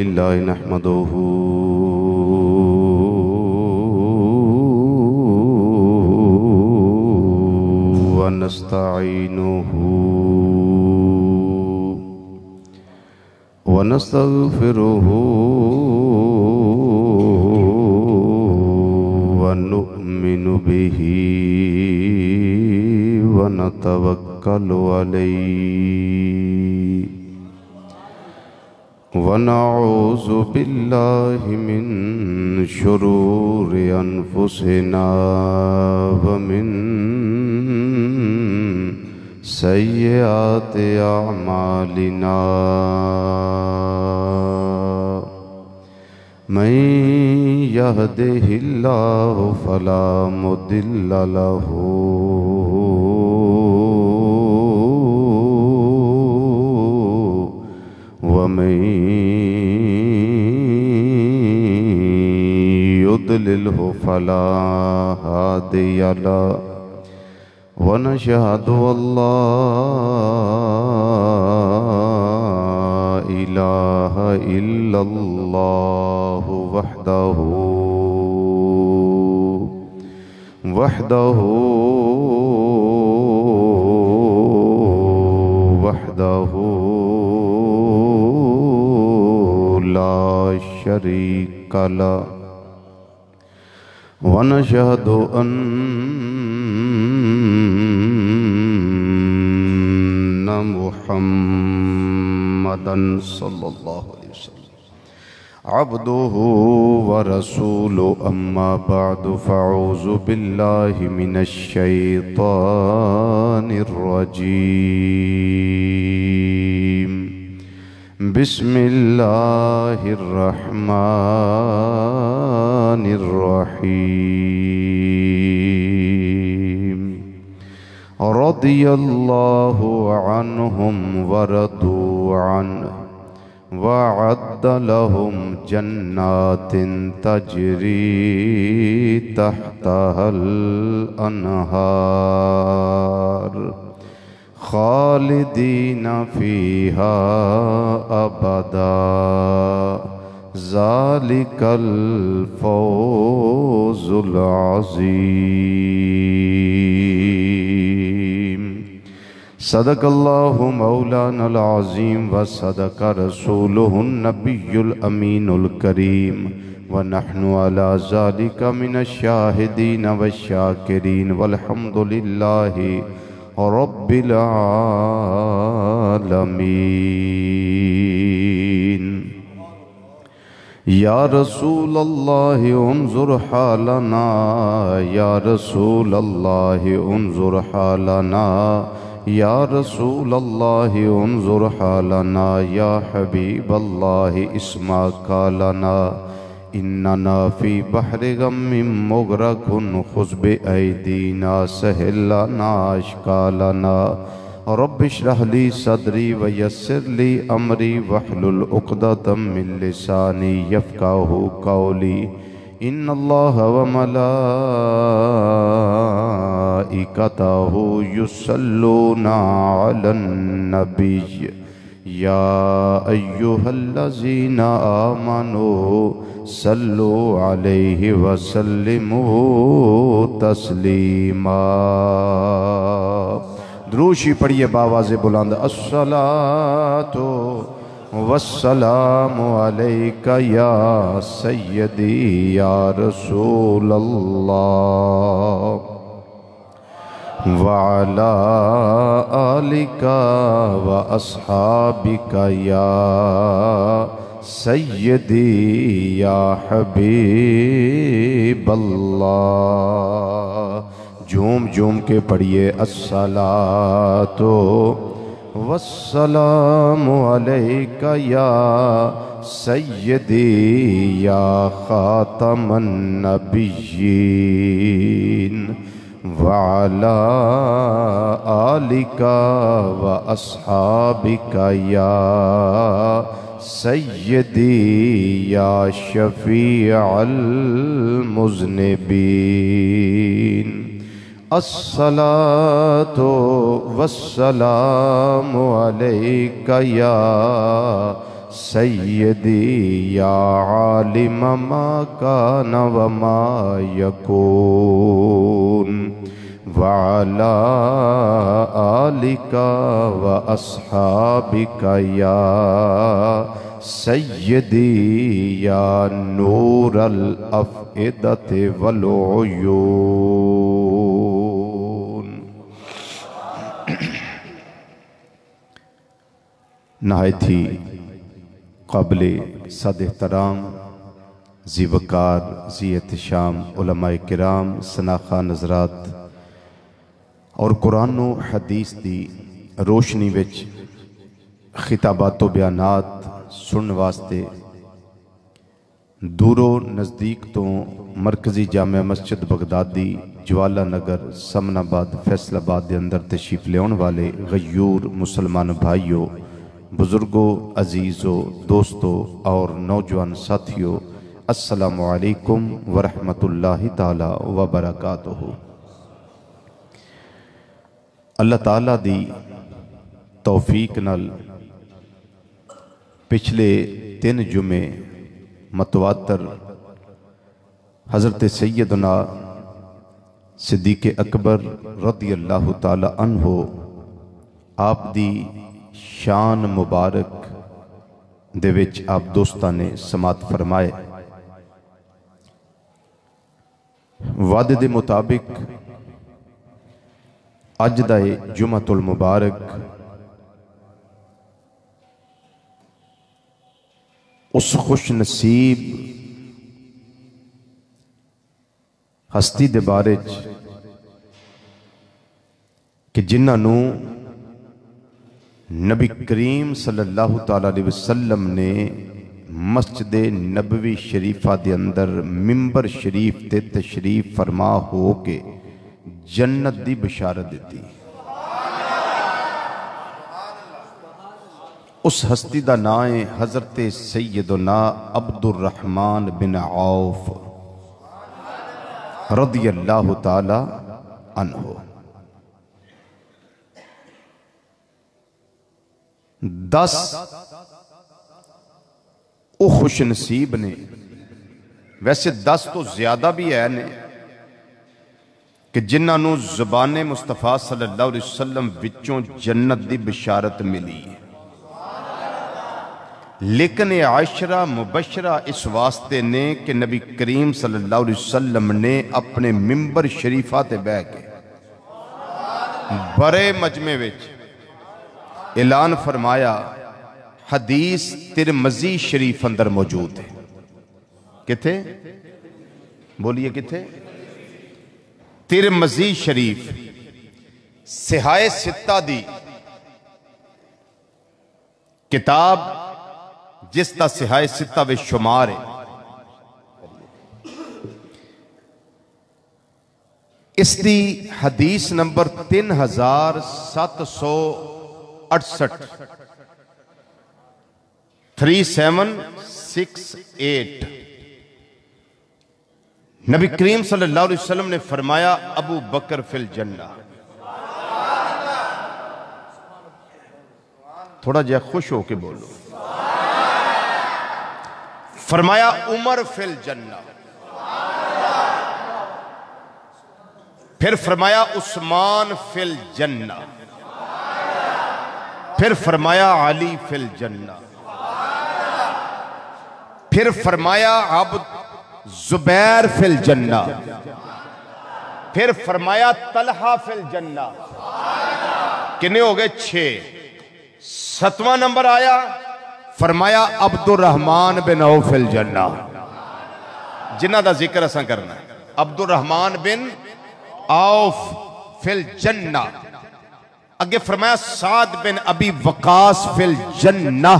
لله نحمده ونستعينه ونستغفره ونؤمن به ونتوكل عليه ونعوذ بالله من شرور أنفسنا ومن سيئات أعمالنا من يهده الله فلا مضل له ومن يضلله فلا هادي له ونشهد أن لا إله إلا الله وحده لا شريك له ونشهد أن محمدًا صلى الله عليه وسلم عبده ورسوله أما بعد فأعوذ بالله من الشيطان الرجيم بسم الله الرحمن الرحيم رضي الله عنهم ورضوا عنه وأعد لهم جنات تجري تحتها الأنهار خالدين فيها أبدا ذلك الفوز العظيم صدق الله مولانا العظيم وصدق رسوله النبي الأمين الكريم ونحن على ذلك من الشاهدين والشاكرين والحمد لله رب العالمين یا رسول اللہ انظر حالنا یا رسول اللہ انظر حالنا یا رسول اللہ انظر حالنا یا حبیب اللہ اسمع قالنا اننا فی بحر غم مغرق خذ بأیدینا سہل لنا اشکالنا رب اشرح لی صدری ویسر لی امری واحلل عقدۃ من لسانی یفقہوا قولی ان اللہ وملائکتہ یصلون علی النبی یا ایہا الذین آمنوا صلوا علیہ وسلموا تسلیما دروشی پڑھیے باواز بلند الصلاة والسلام علیکہ یا سیدی یا رسول اللہ وعلا آلکہ واصحابکہ یا سیدی یا حبیب اللہ جھوم جھوم کے پڑھیے الصلاة والسلام علیکہ یا سیدی یا خاتم النبیین وعلا آلکہ واصحابکہ یا سیدی یا شفیع المذنبین الصلاة والسلام عليك يا سیدی یا عالم ما کان وما یکون وعلا آلک واصحابک یا سیدی یا نور الافئدۃ والعیون۔ نہایت ہی قابل صد احترام، ذی وقار، ذی احتشام علماء کرام، سناخان حضرات اور قرآن و حدیث دی روشنی وچ خطابات و بیانات سنن واسطے دورو نزدیک تو مرکزی جامع مسجد بغدادی، جوالہ نگر، سمن آباد، فیصل آباد دے اندر تشریف لیون والے غیور مسلمان بھائیوں، بزرگوں، عزیزوں، دوستوں اور نوجوان ساتھیوں، السلام علیکم ورحمۃ اللہ تعالی وبرکاتہ۔ اللہ تعالیٰ دی توفیق نال پچھلے 3 جمعے متواتر حضرت سیدنا صدیق اکبر رضی اللہ تعالی عنہ آپ دی شان مبارک دے وچ آپ دوستاں نے سماعت فرمائے۔ وعدے دے مطابق اج دا جمعۃ المبارک اس خوش نصیب ہستی دے بارے کہ جنہاں نو نبی کریم صلی اللہ تعالیٰ علیہ وسلم نے مسجد نبوی شریفہ دے اندر ممبر شریف تے تشریف فرما ہو کے جنت دی بشارت دیتی۔ اس ہستی دا نام ہے حضرت سیدنا عبد الرحمن بن عوف رضی اللہ تعالی عنہ۔ 10 او خوش نصیب نے، ویسے 10 تو زیادہ بھی ہے نے، کہ جنہاں نو زبان مصطفیٰ صلی اللہ علیہ وسلم وچوں جنت دی بشارت ملی ہے، لیکن یہ عشرہ مبشرہ اس واسطے نے کہ نبی کریم صلی اللہ علیہ وسلم نے اپنے ممبر شریفہ تے بہ کے بڑے مجمع وچ اعلان فرمایا، حدیث ترمذی شریف اندر موجود ہے۔ کتھے؟ بولیے کتھے؟ ترمذی شریف صحاح ستہ دی کتاب جس دا صحاح ستہ وچ شمار ہے، اس دی حدیث نمبر 3768 3768۔ نبی کریم صلی اللہ علیہ وسلم نے فرمایا ابو بکر فی الجنہ۔ تھوڑا جے خوش ہو کے بولو۔ فرمایا عمر فی الجنہ، پھر فرمایا عثمان فی الجنہ، پھر فرمایا علی فی الجنہ، پھر فرمایا عبد زبیر فی الجنہ، پھر فرمایا طلحہ فی الجنہ۔ کتنے ہو گئے؟ 6۔ 7واں نمبر آیا، فرمایا عبد الرحمن بن عوف فی الجنہ، جنہ دا ذکر اساں کرنا ہے۔ عبد الرحمن بن عوف فی الجنہ۔ اگے فرمایا سعد بن ابی وقاص فی الجنہ۔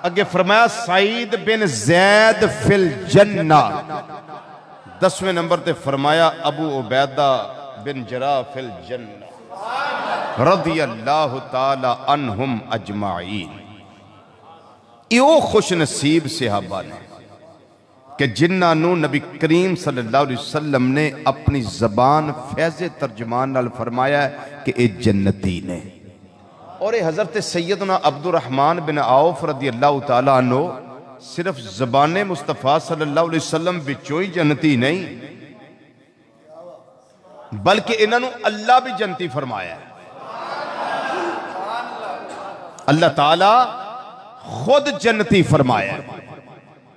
اگے فرمایا سعید بن زید فی الجنہ۔ 10ویں نمبر تے فرمایا ابو عبیدہ بن جراح فی الجنہ رضی اللہ تعالی عنہم اجمعین۔ یہ خوش نصیب صحابہ نے کہ جنہاں نو نبی کریم صلی اللہ علیہ وسلم نے اپنی زبان فیض ترجمان نال فرمایا ہے کہ اے جنتی نے۔ اور حضرت سیدنا عبد الرحمن بن عوف رضی اللہ تعالیٰ عنہ صرف زبان مصطفیٰ صلی اللہ علیہ وسلم بچوں ہی جنتی نہیں بلکہ انہوں اللہ بھی جنتی فرمایا ہے۔ اللہ تعالیٰ خود جنتی فرمایا ہے۔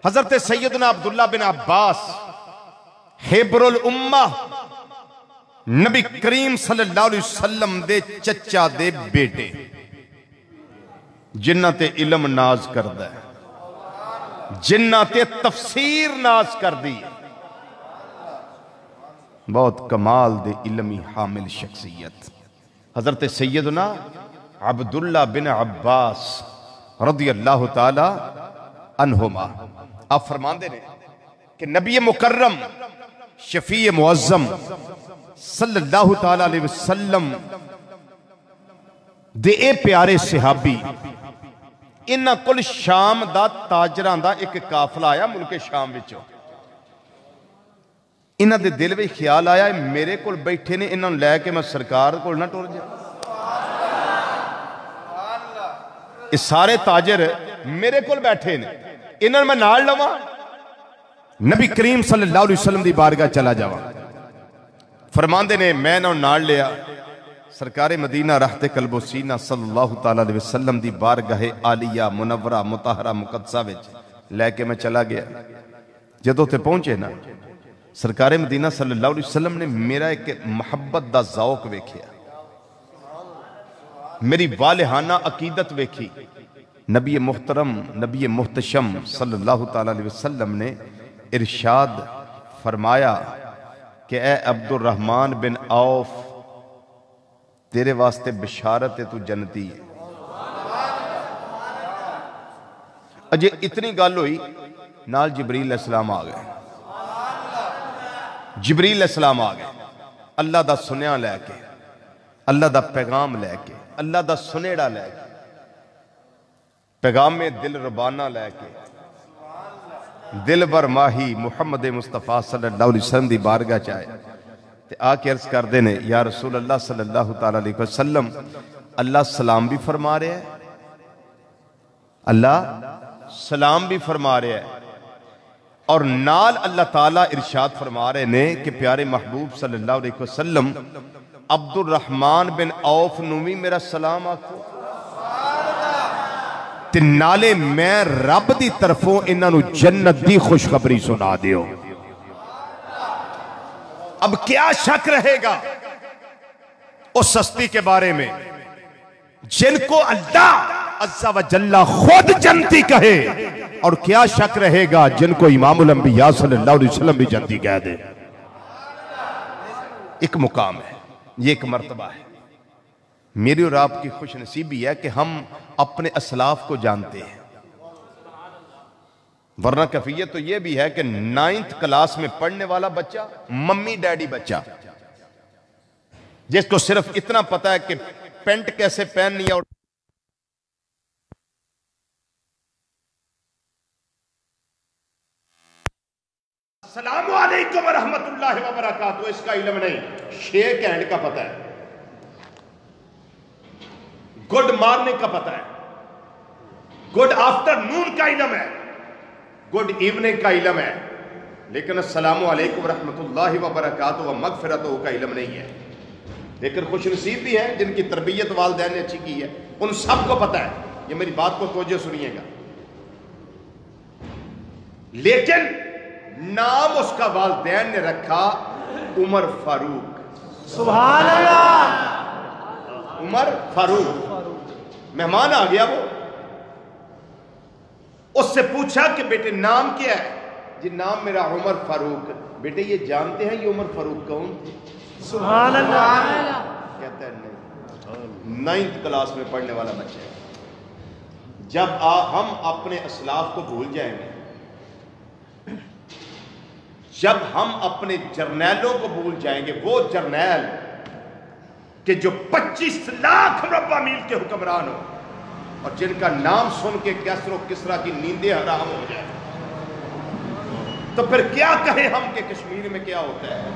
حضرت سیدنا عبداللہ بن عباس حبر الامہ نبی کریم صلی اللہ علیہ وسلم دے چچا دے بیٹے جنہ تے علم ناز کردہ ہے، جنہ تے تفسیر ناز کر دی، بہت کمال دے علمی حامل شخصیت حضرت سیدنا عبداللہ بن عباس رضی اللہ تعالی عنہما۔ آپ فرمان دے رہے کہ نبی مکرم شفیع معظم صلی اللہ تعالی علیہ وسلم دے اے پیارے صحابی انہاں کل شام دا تاجران دا ایک قافلہ آیا ملک شام وچوں۔ انہاں دے دل میں خیال آیا میرے کل بیٹھے نے انہاں لے کے میں سرکار کل نہ ٹور جائے، اس سارے تاجر میرے کل بیٹھے نے انہاں میں نال لواں نبی کریم صلی اللہ علیہ وسلم دی بارگاہ چلا جاواں۔ فرماندے نے میں نہ نال لیا سرکار مدینہ رحت قلب و سینہ صلی اللہ تعالیٰ علیہ وسلم دی بارگاہ عالیہ منورہ مطہرہ مقدسہ وچ لے کے میں چلا گیا۔ جدوں تے پہنچے نا سرکار مدینہ صلی اللہ علیہ وسلم نے میرا ایک محبت دا ذوق ویکھیا، میری والہانہ عقیدت ویکھی۔ نبی محترم نبی محتشم صلی اللہ تعالیٰ علیہ وسلم نے ارشاد فرمایا کہ اے عبد الرحمن بن عوف تیرے واسطے بشارت ہے تو جنتی ہے۔ اجے اتنی گل ہوئی نال جبریل علیہ السلام آ گئے، جبریل علیہ السلام آ گئے اللہ دا سنیا لے کے، اللہ دا پیغام لے کے، اللہ دا سنیڑا لے کے، پیغام دل ربانہ لے کے، دل بر ماہی محمد مصطفیٰ صلی اللہ علیہ وسلم دی بارگاہ چاہے تے آ کے عرض کر دینے یا رسول اللہ صلی اللہ تعالیٰ علیہ وسلم اللہ سلام بھی فرما رہے ہیں، اللہ سلام بھی فرما رہے ہیں، اور نال اللہ تعالیٰ ارشاد فرما رہے نے کہ پیارے محبوب صلی اللہ علیہ وسلم عبد الرحمن بن عوف نوی میرا سلام آکھو تے نالے میں رب دی طرفوں انہوں جنت دی خوشخبری سنا دیو۔ اب کیا شک رہے گا اس ہستی کے بارے میں جن کو اللہ عز و جل خود جنتی کہے، اور کیا شک رہے گا جن کو امام الانبیاء صلی اللہ علیہ وسلم بھی جنتی کہہ دے۔ ایک مقام ہے، یہ ایک مرتبہ ہے۔ میری اور آپ کی خوش نصیبی ہے کہ ہم اپنے اسلاف کو جانتے ہیں، ورنہ کیفیت تو یہ بھی ہے کہ 9th کلاس میں پڑھنے والا بچہ ممی ڈیڈی بچہ جس کو صرف اتنا پتا ہے کہ پینٹ کیسے پہننی ہے اور السلام علیکم ورحمت اللہ وبرکاتہ اس کا علم نہیں، شیک ہینڈ کا پتہ ہے، گڈ مارننگ کا پتہ ہے، گڈ آفٹر نون کا علم ہے، گڈ ایوننگ کا علم ہے، لیکن السلام علیکم ورحمت اللہ وبرکاتہ و مغفرتہ کا علم نہیں ہے۔ لیکن خوش نصیب بھی ہے جن کی تربیت والدین نے اچھی کی ہے، ان سب کو پتہ ہے۔ یہ میری بات کو توجہ سنیے گا، لیکن نام اس کا والدین نے رکھا عمر فاروق۔ سبحان اللہ، عمر فاروق۔ مہمان آ گیا، وہ اس سے پوچھا کہ بیٹے نام کیا ہے؟ جی نام میرا عمر فاروق۔ بیٹے یہ جانتے ہیں یہ عمر فاروق کون تھے؟ سبحان اللہ۔ کہتا ہے نہیں، 9th کلاس میں پڑھنے والا بچہ ہے۔ جب ہم اپنے اسلاف کو بھول جائیں گے، جب ہم اپنے جرنیلوں کو بھول جائیں گے، وہ جرنیل کہ جو 25 لاکھ مربع میل کے حکمران ہو اور جن کا نام سن کے کیسر و کسرا کی نیندیں حرام ہو جائیں، تو پھر کیا کہیں ہم کہ کشمیر میں کیا ہوتا ہے،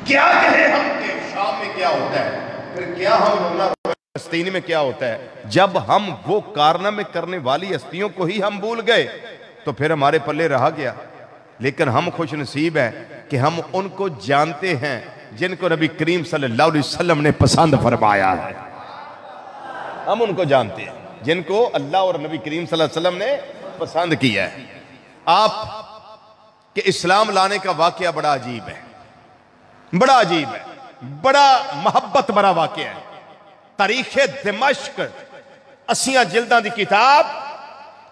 کیا کہیں ہم کہ شام میں کیا ہوتا ہے، پھر کیا ہم رونا فلسطین میں کیا ہوتا ہے، جب ہم وہ کارنامے کرنے والی ہستیوں کو ہی ہم بھول گئے تو پھر ہمارے پلے رہا گیا. لیکن ہم خوش نصیب ہیں کہ ہم ان کو جانتے ہیں جن کو نبی کریم صلی اللہ علیہ وسلم نے پسند فرمایا ہے. ہم ان کو جانتے ہیں جن کو اللہ اور نبی کریم صلی اللہ علیہ وسلم نے پسند کیا ہے. آپ کے اسلام لانے کا واقعہ بڑا عجیب ہے، بڑا عجیب ہے، بڑا محبت بڑا واقعہ ہے. تاریخ دمشق 80 جلداں دی کتاب،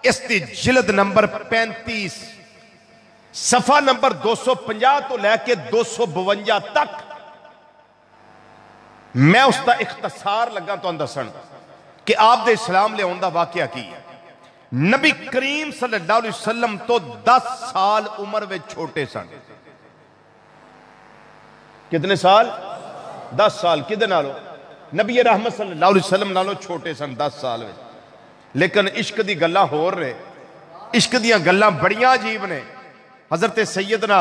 اس دی جلد نمبر 35 صفحہ نمبر 250 تو لے کے 252 تک میں اس دا اختصار لگا تو اندسن کہ آپ دے اسلام لے ہوندہ واقعہ کی ہے. نبی کریم صلی اللہ علیہ وسلم تو 10 سال عمر میں چھوٹے سن. کتنے سال؟ 10 سال. کدے نالو؟ نبی رحمت صلی اللہ علیہ وسلم نالو چھوٹے سن 10 سال میں. لیکن عشق دی گلاں ہو رہے، عشق دیاں گلاں بڑیاں عجیب نے. حضرت سیدنا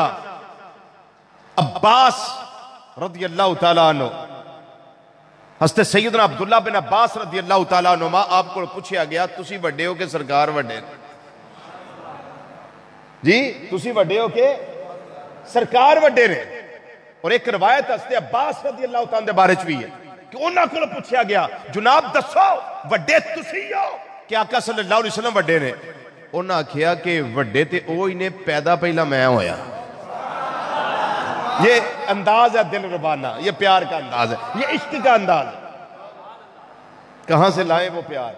عباس رضی اللہ تعالیٰ عنہ، حضرت سیدنا عبداللہ بن عباس رضی اللہ تعالیٰ عنہ، آپ کو پوچھیا گیا تسی وڈے ہو کہ سرکار وڈے؟ جی تسی وڈے ہو کہ سرکار وڈے نے؟ اور ایک روایت حضرت عباس رضی اللہ تعالیٰ دے بارے بھی ہے کہ انہاں کو پوچھیا گیا جناب دسو وڈے تسی ہو کہ آقا صلی اللہ علیہ وسلم وڈے نے؟ انہاں کہا کہ وڈے تے او ہی نے پیدا پہلا میں ہویا. یہ انداز ہے دل ربانہ، یہ پیار کا انداز ہے، یہ عشق کا انداز ہے. کہاں سے لائے وہ پیار؟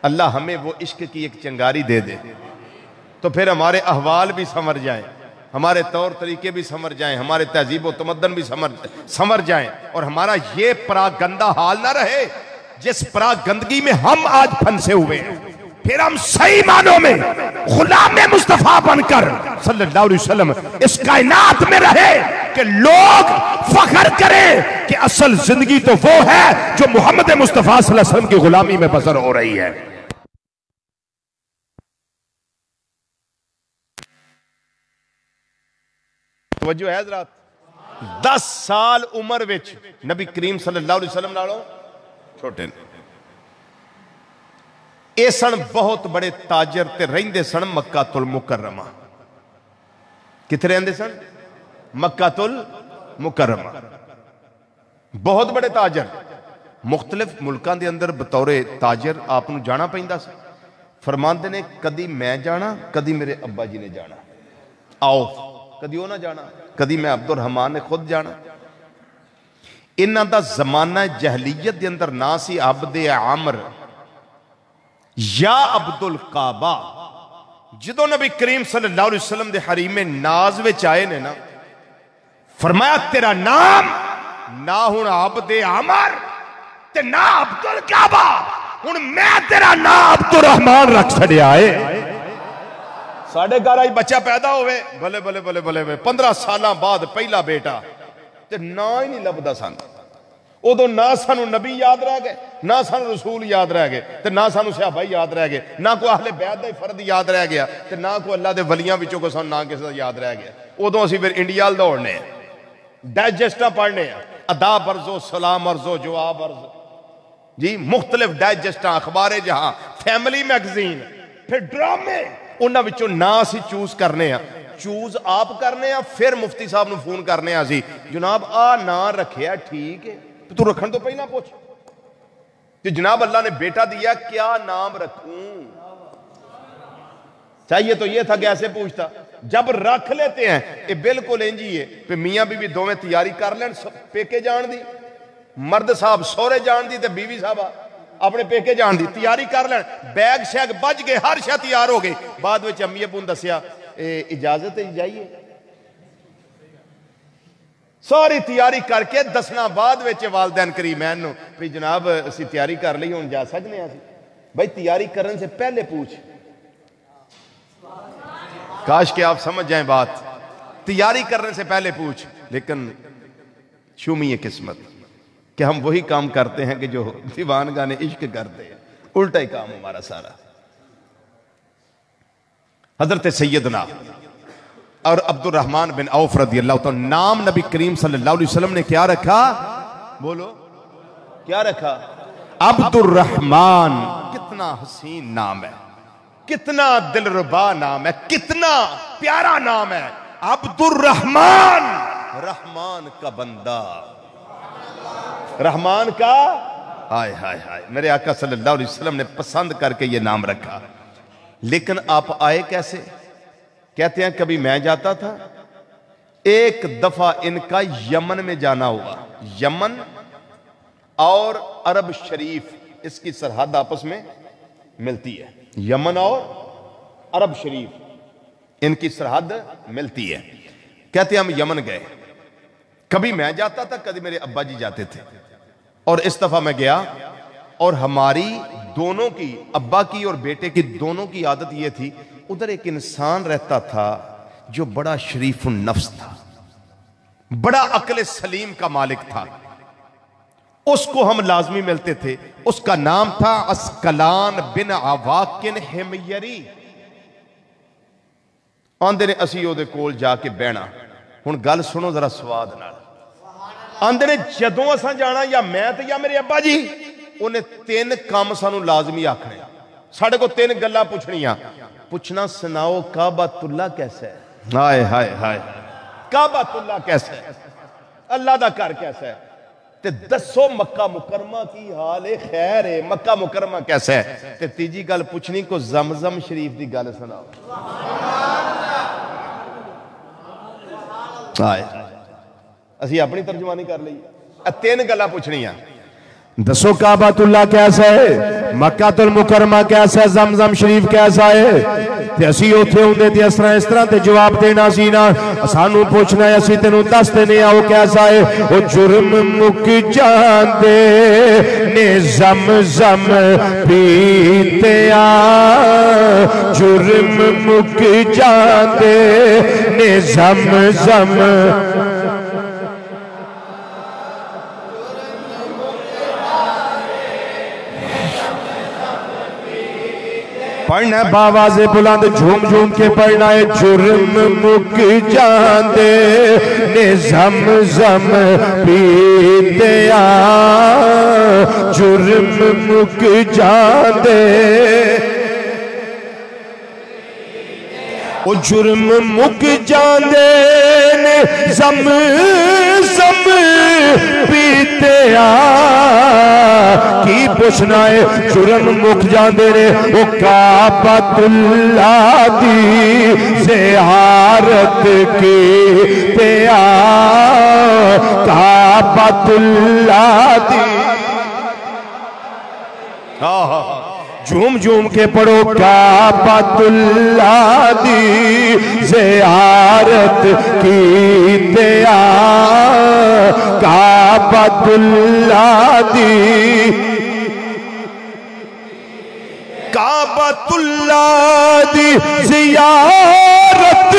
اللہ ہمیں وہ عشق کی ایک چنگاری دے دے تو پھر ہمارے احوال بھی سمر جائیں، ہمارے طور طریقے بھی سمر جائیں، ہمارے تہذیب و تمدن بھی سمر جائیں، اور ہمارا یہ پراگندہ حال نہ رہے جس پراگندگی میں ہم آج پھنسے ہوئے ہیں. پھر ہم صحیح معنوں میں غلام مصطفیٰ بن کر صلی اللہ علیہ وسلم اس کائنات میں رہے کہ لوگ فخر کریں کہ اصل زندگی تو وہ ہے جو محمد مصطفیٰ صلی اللہ علیہ وسلم کی غلامی میں بسر ہو رہی ہے. توجہ ہے حضرات؟ 10 سال عمر وچ نبی کریم صلی اللہ علیہ وسلم نالوں چھوٹے نے. اے سن بہت بڑے تاجر تے رہندے سن مکہ المکرمہ. کتنے رہندے سن؟ مکہ المکرمہ. بہت بڑے تاجر، مختلف ملکان دے اندر بطور تاجر آپ نو جانا پہندہ سن. فرماندے نے کدی میں جانا، کدی میرے ابا جی نے جانا. آؤ کدی وہ نہ جانا، کدی میں عبد الرحمن نے خود جانا. انہاں دا زمانہ جہلیت دے اندر نا سی عبد عامر یا عبد القعبہ. جدو نبی کریم صلی اللہ علیہ وسلم دے حریم ناز وچ آئے نے نا، فرمایا تیرا نام نہ ہن عبد عامر تے نہ عبد القعبہ، ہن میں تیرا نام عبد الرحمن رکھ چھڑیا ہے. ساڑھے گھر آئی بچہ پیدا ہوئے، بھلے بھلے بھلے بھلے 15 سالاں بعد پہلا بیٹا تے نا ہی نہیں لبدا سن. ادو نہ سانو نبی یاد رہ گئے، نہ سانو رسول یاد رہ گئے، تے نہ سانو صحابہ یاد رہ گئے، نہ کوئی اہل بیت دا فرد یاد رہ گیا، تے نہ کوئی اللہ دے ولیاں وچوں کو سانو نہ کسی دا یاد رہ گیا. ادو اسی پھر انڈیا دوڑنے ہیں، ڈائجسٹاں پڑھنے ہیں، ادا برزو سلام ارزو جواب ارزو، جی مختلف ڈائجسٹاں، اخبار جہاں، فیملی میگزین، پھر ڈرامے، انہاں وچوں نہ اسی چوز کرنے ہیں. چوز آپ کرنے ہیں، پھر مفتی صاحب نو فون کرنے ہیں سی جناب آ نہ رکھیا ٹھیک ہے، تو رکھن تو پہلا پوچھ کہ جناب اللہ نے بیٹا دیا کیا نام رکھوں. چاہیے تو یہ تھا کہ ایسے پوچھتا. جب رکھ لیتے ہیں یہ بالکل انجی ہے پہ میاں بی بی دوویں تیاری کر لیں، پیکے جان دی، مرد صاحب سورے جان دی تے بیوی صاحب اپنے پیکے جان دی، تیاری کر لیں، بیگ شیگ بج گئے، ہر شے تیار ہو گئی. بعد وچ امی ابو نے دسیا اجازت ہے جائیے. ساری تیاری کر کے دسنا بعد وچ والدین کریمین نو بھی جناب اسی تیاری کر لی ہوں جا سکنے ہیں. بھائی تیاری کرنے سے پہلے پوچھ. کاش کہ آپ سمجھ جائیں بات، تیاری کرنے سے پہلے پوچھ. لیکن شومی ہے قسمت کہ ہم وہی کام کرتے ہیں کہ جو دیوانگانے عشق کرتے ہیں، الٹا ہی کام ہمارا سارا. حضرت سیدنا اور عبد الرحمن بن عوف رضی اللہ تعالیٰ نام نبی کریم صلی اللہ علیہ وسلم نے کیا رکھا؟ بولو کیا رکھا؟ عبد الرحمن کتنا حسین نام ہے، کتنا دلربا نام ہے، کتنا پیارا نام ہے، عبد الرحمن، رحمان کا بندہ، رحمان کا، ہائے ہائے ہائے، میرے آقا صلی اللہ علیہ وسلم نے پسند کر کے یہ نام رکھا۔ لیکن آپ آئے کیسے؟ کہتے ہیں کبھی میں جاتا تھا، ایک دفعہ ان کا یمن میں جانا ہوا، یمن اور عرب شریف اس کی سرحد آپس میں ملتی ہے، یمن اور عرب شریف ان کی سرحد ملتی ہے۔ کہتے ہیں ہم یمن گئے، کبھی میں جاتا تھا، کبھی میرے ابا جی جاتے تھے، اور اس دفعہ میں گیا، اور ہماری دونوں کی، ابا کی اور بیٹے کی دونوں کی عادت یہ تھی، ادھر ایک انسان رہتا تھا جو بڑا شریف النفس تھا، بڑا عقل سلیم کا مالک تھا، اس کو ہم لازمی ملتے تھے، اس کا نام تھا عسقلان بن عواکن حمیری۔ آندے نے اسی او دے کول جا کے بہنا، ہن گل سنو ذرا سواد نال، آندے نے جدوں اساں جانا یا میں تے یا میرے ابا جی، انہیں 3 کام سانو لازمی آکھنے، ساڑھے کو 3 گلاں پوچھنیاں، پوچھنا سناؤ کعبۃ اللہ کیسا ہے، ہائے ہائے ہائے، کعبۃ اللہ کیسا ہے، اللہ دا گھر کیسا ہے، تے دسو مکہ مکرمہ کی حال خیر ہے، مکہ مکرمہ کیسا ہے، تے تیجی گل پوچھنی کو زمزم شریف دی گل سناؤ، ہائے اسی اپنی ترجمانی کر لئی، 3 گلاں پوچھنیاں، دسو کعبۃ اللہ کیسا ہے، مکہ المکرمہ کیسا ہے، زمزم شریف کیسا ہے، تے اسی اوتھے ہوندے تے اس طرح تے جواب دینا سی نا، سانو پوچھنا ہے اسی تینوں دس دینے آؤ کیسا ہے، او جرم مک جاندے نے زمزم پیتے آ، جرم مک جاندے نے زمزم، پڑھنا ہے باواز بلند جھوم جھوم کے پڑھنا ہے، جرم مک جاندے نے زمزم پیتے آ، جرم مک جاندے، او جرم مک جاندے نے زمزم پیتے آ، کی پوچھنا ہے جرم مک جاندے نے، او کعبۃ اللہ دی زیارت کیتے آ، کعبۃ اللہ دی، جھوم جھوم کے پڑھو، کعبۃ اللہ دی زیارت کیتے آ، کعبۃ اللہ دی، کعبۃ اللہ دی زیارت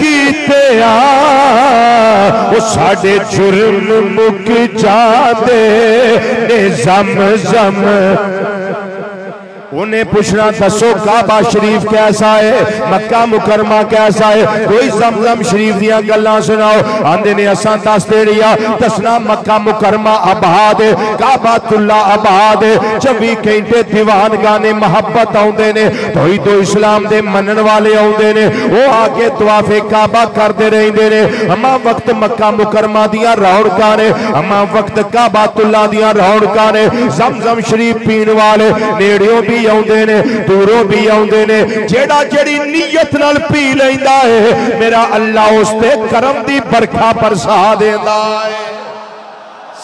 کیتے آ، وہ ساڑھے جرم مک جاندے نے زمزم، انہیں پوچھنا دسو کعبہ شریف کیسا ہے، مکہ مکرمہ کیسا ہے، کوئی زمزم شریف دیاں گلاں سناؤ، آندے نے اساں دس دے رہیا، دسنا مکہ مکرمہ آباد ہے، کعبۃ اللہ آباد ہے، 24 گھنٹے دیوان گانے محبت آؤندے نے، توحید و اسلام دے منن والے آؤندے نے، وہ آگے طواف کعبہ کر دے رہندے نے، اما وقت مکہ مکرمہ دیاں رونقاں نے، اما وقت کعبۃ اللہ دیاں رونقاں نے، زمزم شریف پین والے نیڑیوں بھی آؤندے نے، دوروں بھی آؤندے نے، جیڑا جیڑی نیت نال پی لیندا ہے، میرا اللہ اس تے کرم دی برکھا برسا دیندا ہے۔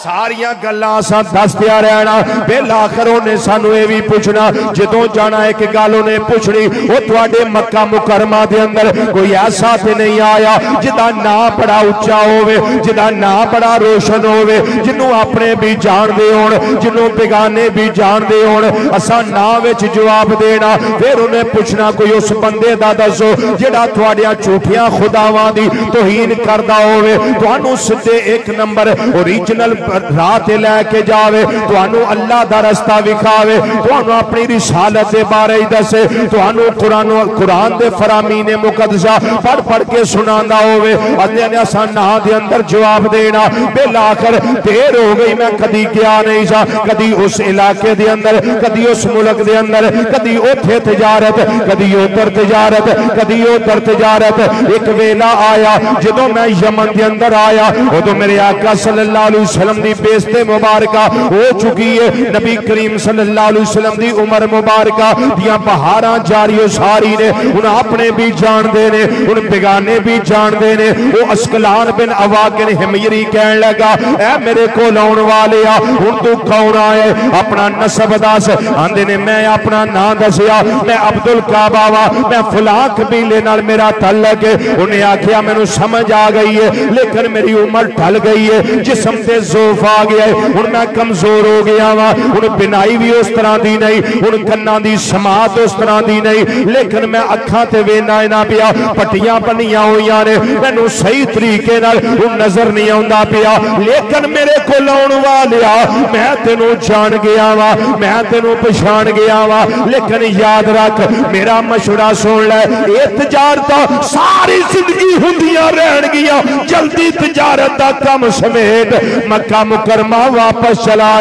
ساریاں گلاں سا دس دیا رہنا، بالآخر انہیں سانو اے بھی پوچھنا، جدوں جانا ہے کہ گالوں نے پوچھنی، وہ تواڈے مکہ مکرمہ دے اندر کوئی ایسا تے نہیں آیا جدا نا بڑا اچھا ہوئے، جدا نا بڑا روشن ہوئے، جنوں اپنے بھی جان دے ہون، جنوں بیگانے بھی جان دے ہون، اسا نا وچ جواب دینا، پھر انہیں پوچھنا کوئی اس بندے دا دسو جڑا تواڈیاں جھوٹیاں خداواں دی توہین کردا ہوئے، تانوں سدھے 1 نمبر اوریجنل راہ تے لے کے جاوے تانوں اللہ دا رستہ وکھاوے تانوں اپنی رسالت دے بارے دسے تانوں قرآن دے فرامین مقدسہ پڑھ پڑھ کے سناندا ہووے اتے اساں نہ دے اندر جواب دینا بالآخر دیر ہو گئی میں کدی گیا نہیں سا کدی اس علاقے دے اندر کدی اس ملک دے اندر کدی اوتھے تجارت کدی اوتر تجارت کدی اوتر تجارت ایک ویلا آیا جدوں میں یمن دے اندر آیا ادو میرے آقا صلی اللہ علیہ وسلم دی بیست مبارکہ ہو چکی ہے نبی کریم صلی اللہ علیہ وسلم دی عمر مبارکہ دیاں بہاراں جاری و ساری نے ان اپنے بھی جان دے نے ان بیگانے بھی جان دے نے وہ اسکلان بن اواکن حمیری کہن لگا اے میرے کو لاؤن والے ان تو کون آئے اپنا نسب دس آندے نے میں اپنا نام دسیا میں عبدالکعبہ وا میں فلاں قبیلے نال میرا تعلق ہے انہیں آکھیا مینوں سمجھ آ گئی ہے لیکن میری عمر ڈھل گئی ہے جسم تے ضعف آ گیا ہے ان میں کمزور ہو گیا وا ان بنائی بھی اس طرح دی نہیں ان کناں دی سماعت اس طرح دی نہیں لیکن میں اکھاں تے وینا نہ پیا پٹیاں بنیاں ہوئیاں نے مینوں صحیح طریقے نال ان نظر نہیں آوندا پیا لیکن میرے کو لاؤن والیا میں تینوں جان گیا وا میں تینوں پہچان گیا وا لیکن یاد رکھ میرا مشورہ سن لے اے تجارت ساری زندگی ہوندیاں رہن گیا جلدی تجارت دا کم سمیت مکہ مکرمہ واپس چلا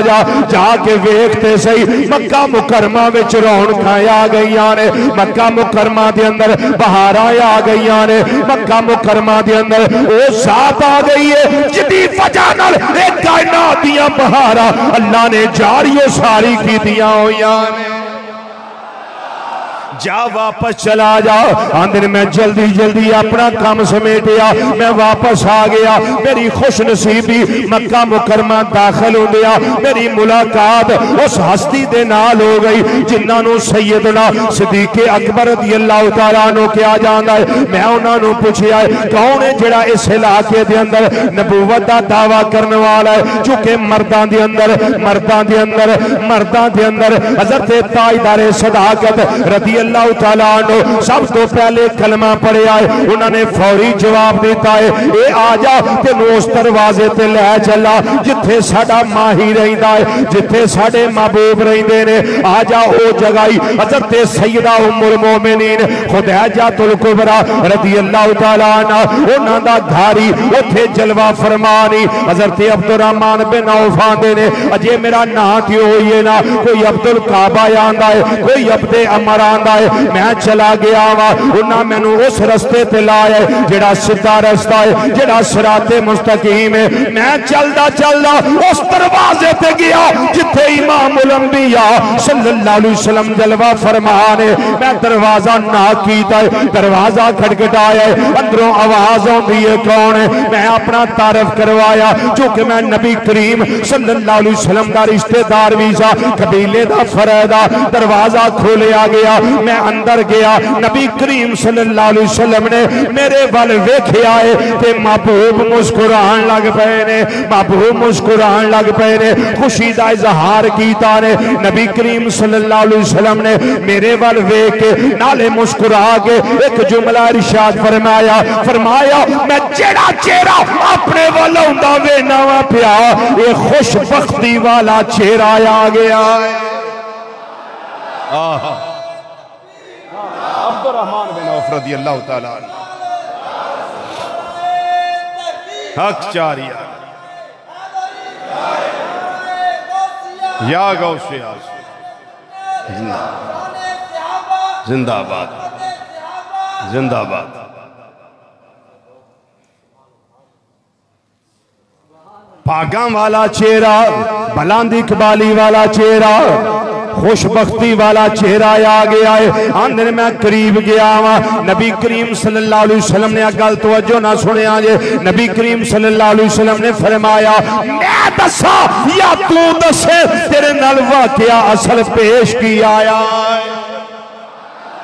جا کے ویکھتے سہی مکہ مکرمہ وچ رونقاں آ گئیاں نے مکہ مکرمہ دے اندر بہاراں آ گئیاں نے مکہ مکرمہ دے اندر او ذات آ گئی ہے جدی وجہ نال اے کائنات دیاں بہاراں اللہ نے جاری و ساری کیتیاں ہویاں نے جا واپس چلا جا آندر میں جلدی جلدی اپنا کام سمیٹیا میں واپس آ گیا میری خوش نصیبی مکہ مکرمہ داخل ہو گیا میری ملاقات اس ہستی دے نال ہو گئی جنہاں نو سیدنا صدیق اکبر رضی اللہ تعالیٰ عنہ کیا جاندہ ہے میں انہاں نو پوچھیا ہے کون ہے جڑا اس علاقے دے اندر نبوت دا دعویٰ کرنے والا ہے چونکہ مردان دے اندر حضرت تاجدار صداقت رضی اللہ تعالیٰ عنہ سب تو پہلے کلمہ پڑھے آئے انہوں نے فوری جواب دیتا ہے اے آجا تینوں اس دروازے تے لے چلا جتھے ساڈا ماہی رہندا ہے جتھے ساڈے محبوب رہندے نے آجا او جگائی حضرت سیدہ ام المومنین خدیجہ الکبریٰ رضی اللہ تعالیٰ عنہ انہاں دا گھاری اوتھے جلوہ فرمانی حضرت عبدالرحمن بن عوف آندے نے اجے میرا نام کیوں ہوئی نا کوئی عبدالکعبہ آندا ہے کوئی عبد عمر آندا ہے میں چلا گیا وا انہاں مینوں اس رستے تے لایا جڑا سیدھا رستہ ہے جڑا صراط مستقیم ہے میں چلدا اس دروازے تے گیا جتھے امام الانبیاء صلی اللہ علیہ وسلم جلوہ فرمانے میں دروازہ ناک کیتا ہے دروازہ کھٹکھٹایا ہے اندروں آواز آندی ہے کون ہے میں اپنا تعارف کروایا چونکہ میں نبی کریم صلی اللہ علیہ وسلم دا رشتہ دار بھی سا قبیلے دا فردا دروازہ کھولیا گیا میں اندر گیا نبی کریم صلی اللہ علیہ وسلم نے میرے وال ویکھیا ہے تے محبوب مسکران لگ پئے نے محبوب مسکران لگ پئے نے خوشی دا اظہار کیتا نے نبی کریم صلی اللہ علیہ وسلم نے میرے وال ویکھ کے نالے مسکرا کے ایک جملہ ارشاد فرمایا میں جیڑا چہرہ اپنے والا ہوندا وینا وا پیا اے خوش بختی والا چہرہ آ گیا عبدالرحمن بن عوف رضی اللہ تعالیٰ عنہ حق چاریا یا غوث اعظم زندہ باد زندہ باد پاگاں والا چہرہ بلند اقبالی والا چہرہ خوش بختی والا چہرہ آ گیا ہے آندھر میں قریب گیا ہوں نبی کریم صلی اللہ علیہ وسلم نے اگل توجہ نہ سنے آجے نبی کریم صلی اللہ علیہ وسلم نے فرمایا میں دسا یا تو دسے تیرے نال واقعہ اصل پیش کی آیا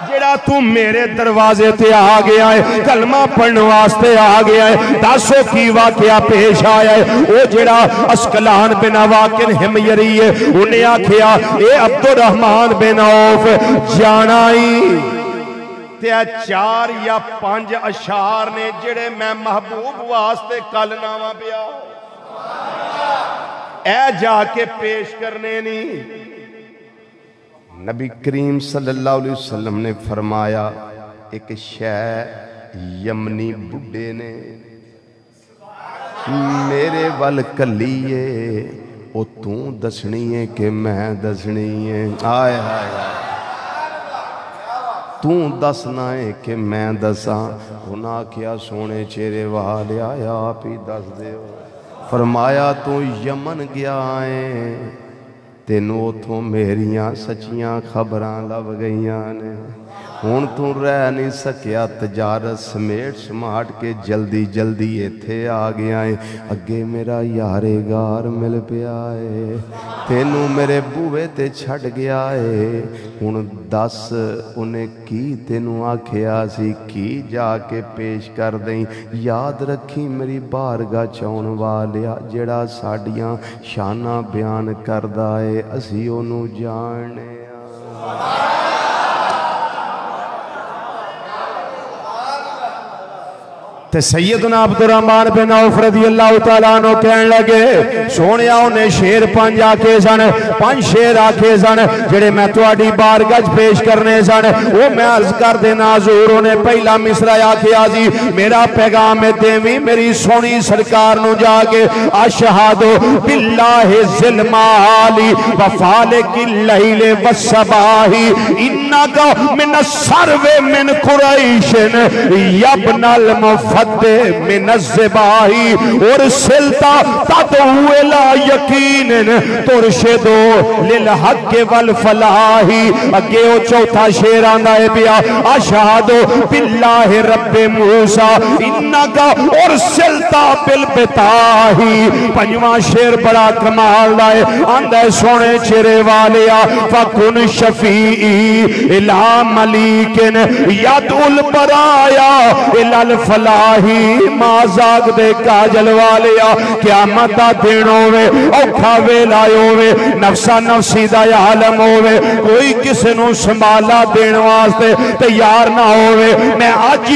جڑا تو میرے دروازے تے آ گیا ہے کلمہ پڑھنے واسطے آ گیا ہے دسو کی واقعہ پیش آیا ہے او جڑا اسکلان بن اواکن حمیری ہے انہیں آکھیا اے عبدالرحمن بن عوف جانائی تے 4 یا 5 اشعار نے جڑے میں محبوب واسطے کل نامہ پیا اے جا کے پیش کرنے نہیں. نبی کریم صلی اللہ علیہ وسلم نے فرمایا ایک شے یمنی بڈھے نے میرے ول کلیے او تو دسنی ہے کہ میں دسنی ہے. آئے آئے تو دسنا ہے کہ میں دساں. انہاں کیا سونے چہرے والے آیا آپ ہی دس دے. فرمایا تو یمن گیا ہے تینوں اتھوں میریاں سچیاں خبراں لب گئیاں نے. ہون تو رہ نہیں سکیا تجارت سمیٹ سماٹ کے جلدی جلدی ایتھے آ گیا ہے. اگے میرا یارے گار مل پیا ہے تینوں میرے بوے تے چھڑ گیا ہے. ہون دس انہیں کی تینوں آکھیا سی کی جا کے پیش کر دیں. یاد رکھی میری بارگاہ چون والیا جڑا ساڈیاں شانہ بیان کردہ ہے اسی انہوں جانے. تے سیدنا عبدالرحمن بن عوف رضی اللہ تعالیٰ عنہ کہنے لگے سونیا انہیں شیر پانچ آکے سن پانچ شیر آکے سن جڑے میں تواڈی بارگاہ پیش کرنے سن. وہ میں عرض کر دینا حضور انہیں پہلا مصرع آکے آزی میرا پیغام دیوی میری سونی سرکار نو جا کے اشہادو باللہ ذلمالی وفالک اللیل والصباحی انکا من السرو من قریشن یبن المفت من الزباہی ارسلتا تدعو الى یقین ترشدو للحق والفلاحی. اگے او چوتھا شیر آندہ ہے بیا اشہدو باللہ رب موسیٰ انکا ارسلتا بالبتاہی. پنجواں شیر بڑا کمال دائے آندہ سونے چرے والیا فکن شفیعی الہ ملیکن ید البرایا الہ الفلاح مازاگ دے کاجل والیا قیامتہ دین ہوئے اوکھا ویلا ہوئے نفسا نفسی دا عالم ہوئے کوئی کسی نو سنبھالا دین واسطے تیار نہ ہوئے. میں آج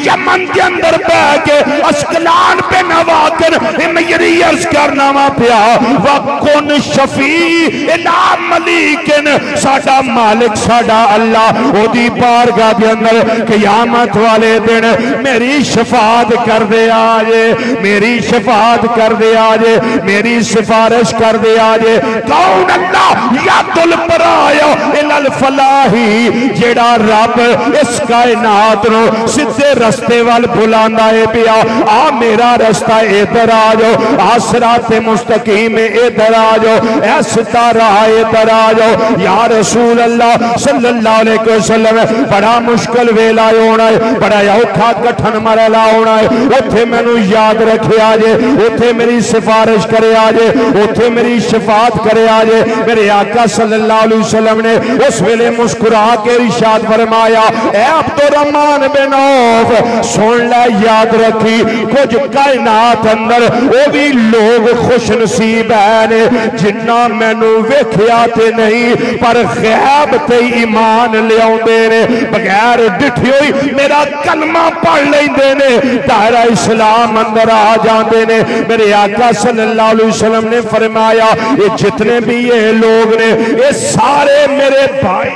یمن کے اندر بہ کے اسکلان پہ نواکر میری عرض کرنا ما پیا وَقُنْ شَفِی الہ ملیکن ساڑا مالک ساڑا اللہ او دی بارگاہ دے اندر قیامت والے دن میری شفاعت کر دے آجے میری شفاعت کر دے آجے میری سفارش کر دے آجے. کون اللہ ید البرایا الہ الفلاحی جیڑا رب اس کائنات نو سدھے رستے وال بلاندہ ہے پیا آ میرا رستہ ادھر آجو آ صراط مستقیم ادھر آجو اے ستارہ ادھر آجو. یا رسول اللہ صلی اللہ علیہ وسلم بڑا مشکل ویلا ہونا ہے بڑا اوکھا کٹھن مرلا ہونا ہے. اتھے میں نو یاد رکھے آجے اتھے میری سفارش کرے آجے اتھے میری شفاعت کرے آجے. میرے آقا صلی اللہ علیہ وسلم نے اس ویلے مسکرا کے ارشاد فرمایا اے عبدالرحمن بن عوف سن لے یاد رکھی کچھ کائنات اندر وہ بھی لوگ خوش نصیب ہیں جنہ میں نو ویکھیا تے نہیں پر غیب تے ایمان لے آؤندے نے بغیر ڈٹھی ہوئی میرا کلمہ پڑھ لیندے نے دائرہ اسلام اندر آ جاندے نے. میرے آقا صلی اللہ علیہ وسلم نے فرمایا یہ جتنے بھی یہ لوگ نے یہ سارے میرے بھائی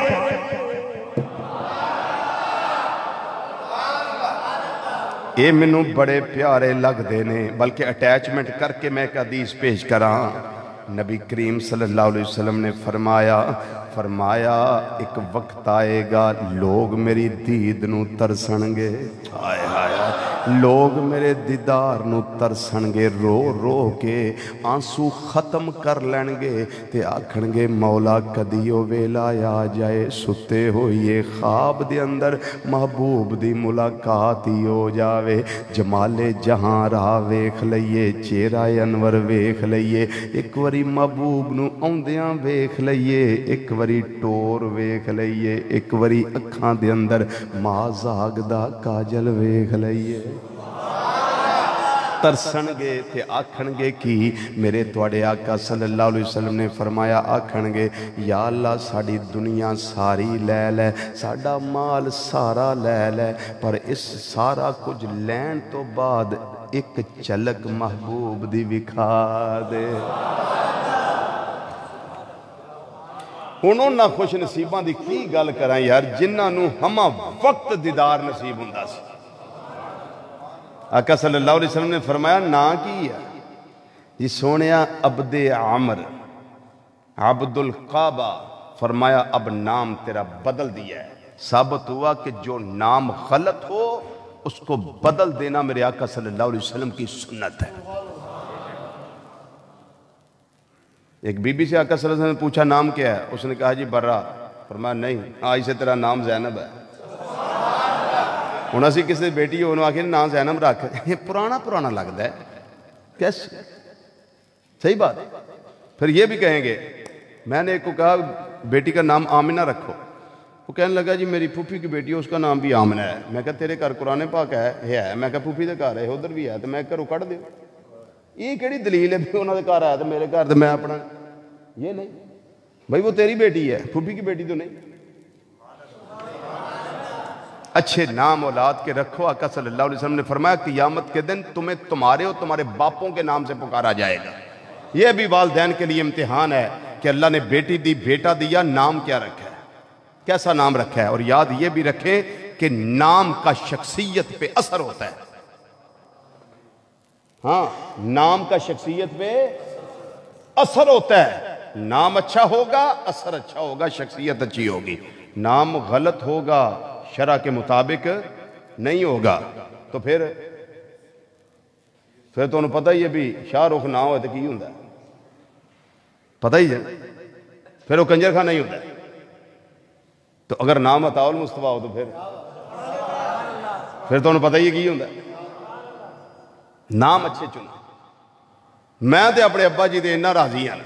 اے منو بڑے پیارے لگ دینے بلکہ اٹیچمنٹ کر کے میں ایک حدیث پیش کراں. نبی کریم صلی اللہ علیہ وسلم نے فرمایا ایک وقت آئے گا لوگ میری دید نو ترسن گے لوگ میرے دیدار نو ترسن گے رو رو کے آنسو ختم کر لین گے تے آکھن گے مولا کدیو ویلا آ جائے ستے ہوئے خواب دے اندر محبوب دی ملاقات ہی ہو جاوے. جمال جہاں راہ ویکھ لئیے چہرہ انور ویکھ لئیے ایک وری محبوب نو اوندیاں ویکھ لئیے ایک وری ٹور ویکھ لئیے ایک وری اکھاں دے اندر مازاگ دا کاجل ویکھ لئیے. ترسن گے تے آکھن گے کی میرے توڑے آقا صلی اللہ علیہ وسلم نے فرمایا آکھن گے یا اللہ ساڑی دنیا ساری لے لے ساڑا مال سارا لے لے پر اس سارا کچھ لین تو بعد ایک چلک محبوب دی وکھا دے. ہوں نہ خوش نصیباں دی کی گل کراں یار جنہاں نو ہما وقت دیدار نصیب ہوندا سی آقا صلی اللہ علیہ وسلم نے فرمایا نا کی ہے جی سونیا عبد عمر عبد القعبہ فرمایا اب نام تیرا بدل دیا ہے ثابت ہوا کہ جو نام غلط ہو اس کو بدل دینا میرے آقا صلی اللہ علیہ وسلم کی سنت ہے ایک بی بی سے آقا صلی اللہ علیہ وسلم نے پوچھا نام کیا ہے اس نے کہا جی برا فرمایا نہیں آج سے تیرا نام زینب ہے انہوں سے کسی بیٹی ہو انہوں آخر نام زینب رکھ یہ پرانا لگتا ہے کیسے صحیح بات پھر یہ بھی کہیں گے میں نے ایک کو کہا بیٹی کا نام آمنہ رکھو وہ کہنے لگا جی میری پھوپھی کی بیٹی ہے اس کا نام بھی آمنہ ہے میں کہا تیرے گھر قرآن پاک ہے میں کہا پھوپھی دے گھر ہے ادھر بھی ہے تو میں گھروں کٹ دے یہ کہڑی دلیل ہے بھی انہوں نے گھر آیا تو میرے گھر تو میں اپنا یہ نہیں بھائی وہ تیری بیٹی ہے پھوپھی کی بیٹی تو نہیں اچھے نام اولاد کے رکھو آقا صلی اللہ علیہ وسلم نے فرمایا قیامت کے دن تمہیں تمہارے اور تمہارے باپوں کے نام سے پکارا جائے گا یہ بھی والدین کے لیے امتحان ہے کہ اللہ نے بیٹی دی بیٹا دیا نام کیا رکھا ہے کیسا نام رکھا ہے اور یاد یہ بھی رکھیں کہ نام کا شخصیت پہ اثر ہوتا ہے ہاں نام کا شخصیت پہ اثر ہوتا ہے نام اچھا ہوگا اثر اچھا ہوگا شخصیت اچھی ہوگی نام غلط ہوگا شرع کے مطابق نہیں ہوگا تو پھر تو انہوں پتہ ہی ہے بھی شاہ رخ نہ ہوئے تو کی ہوندہ ہے پتہ ہی ہے پھر وہ کنجر خان نہیں ہوتا ہے تو اگر نام عطاء المصطفیٰ ہو تو پھر تو انہوں پتہ ہی ہے کی ہوندہ ہے نام اچھے چنا میں تے اپنے ابا جی دے اتنا راضی ہیں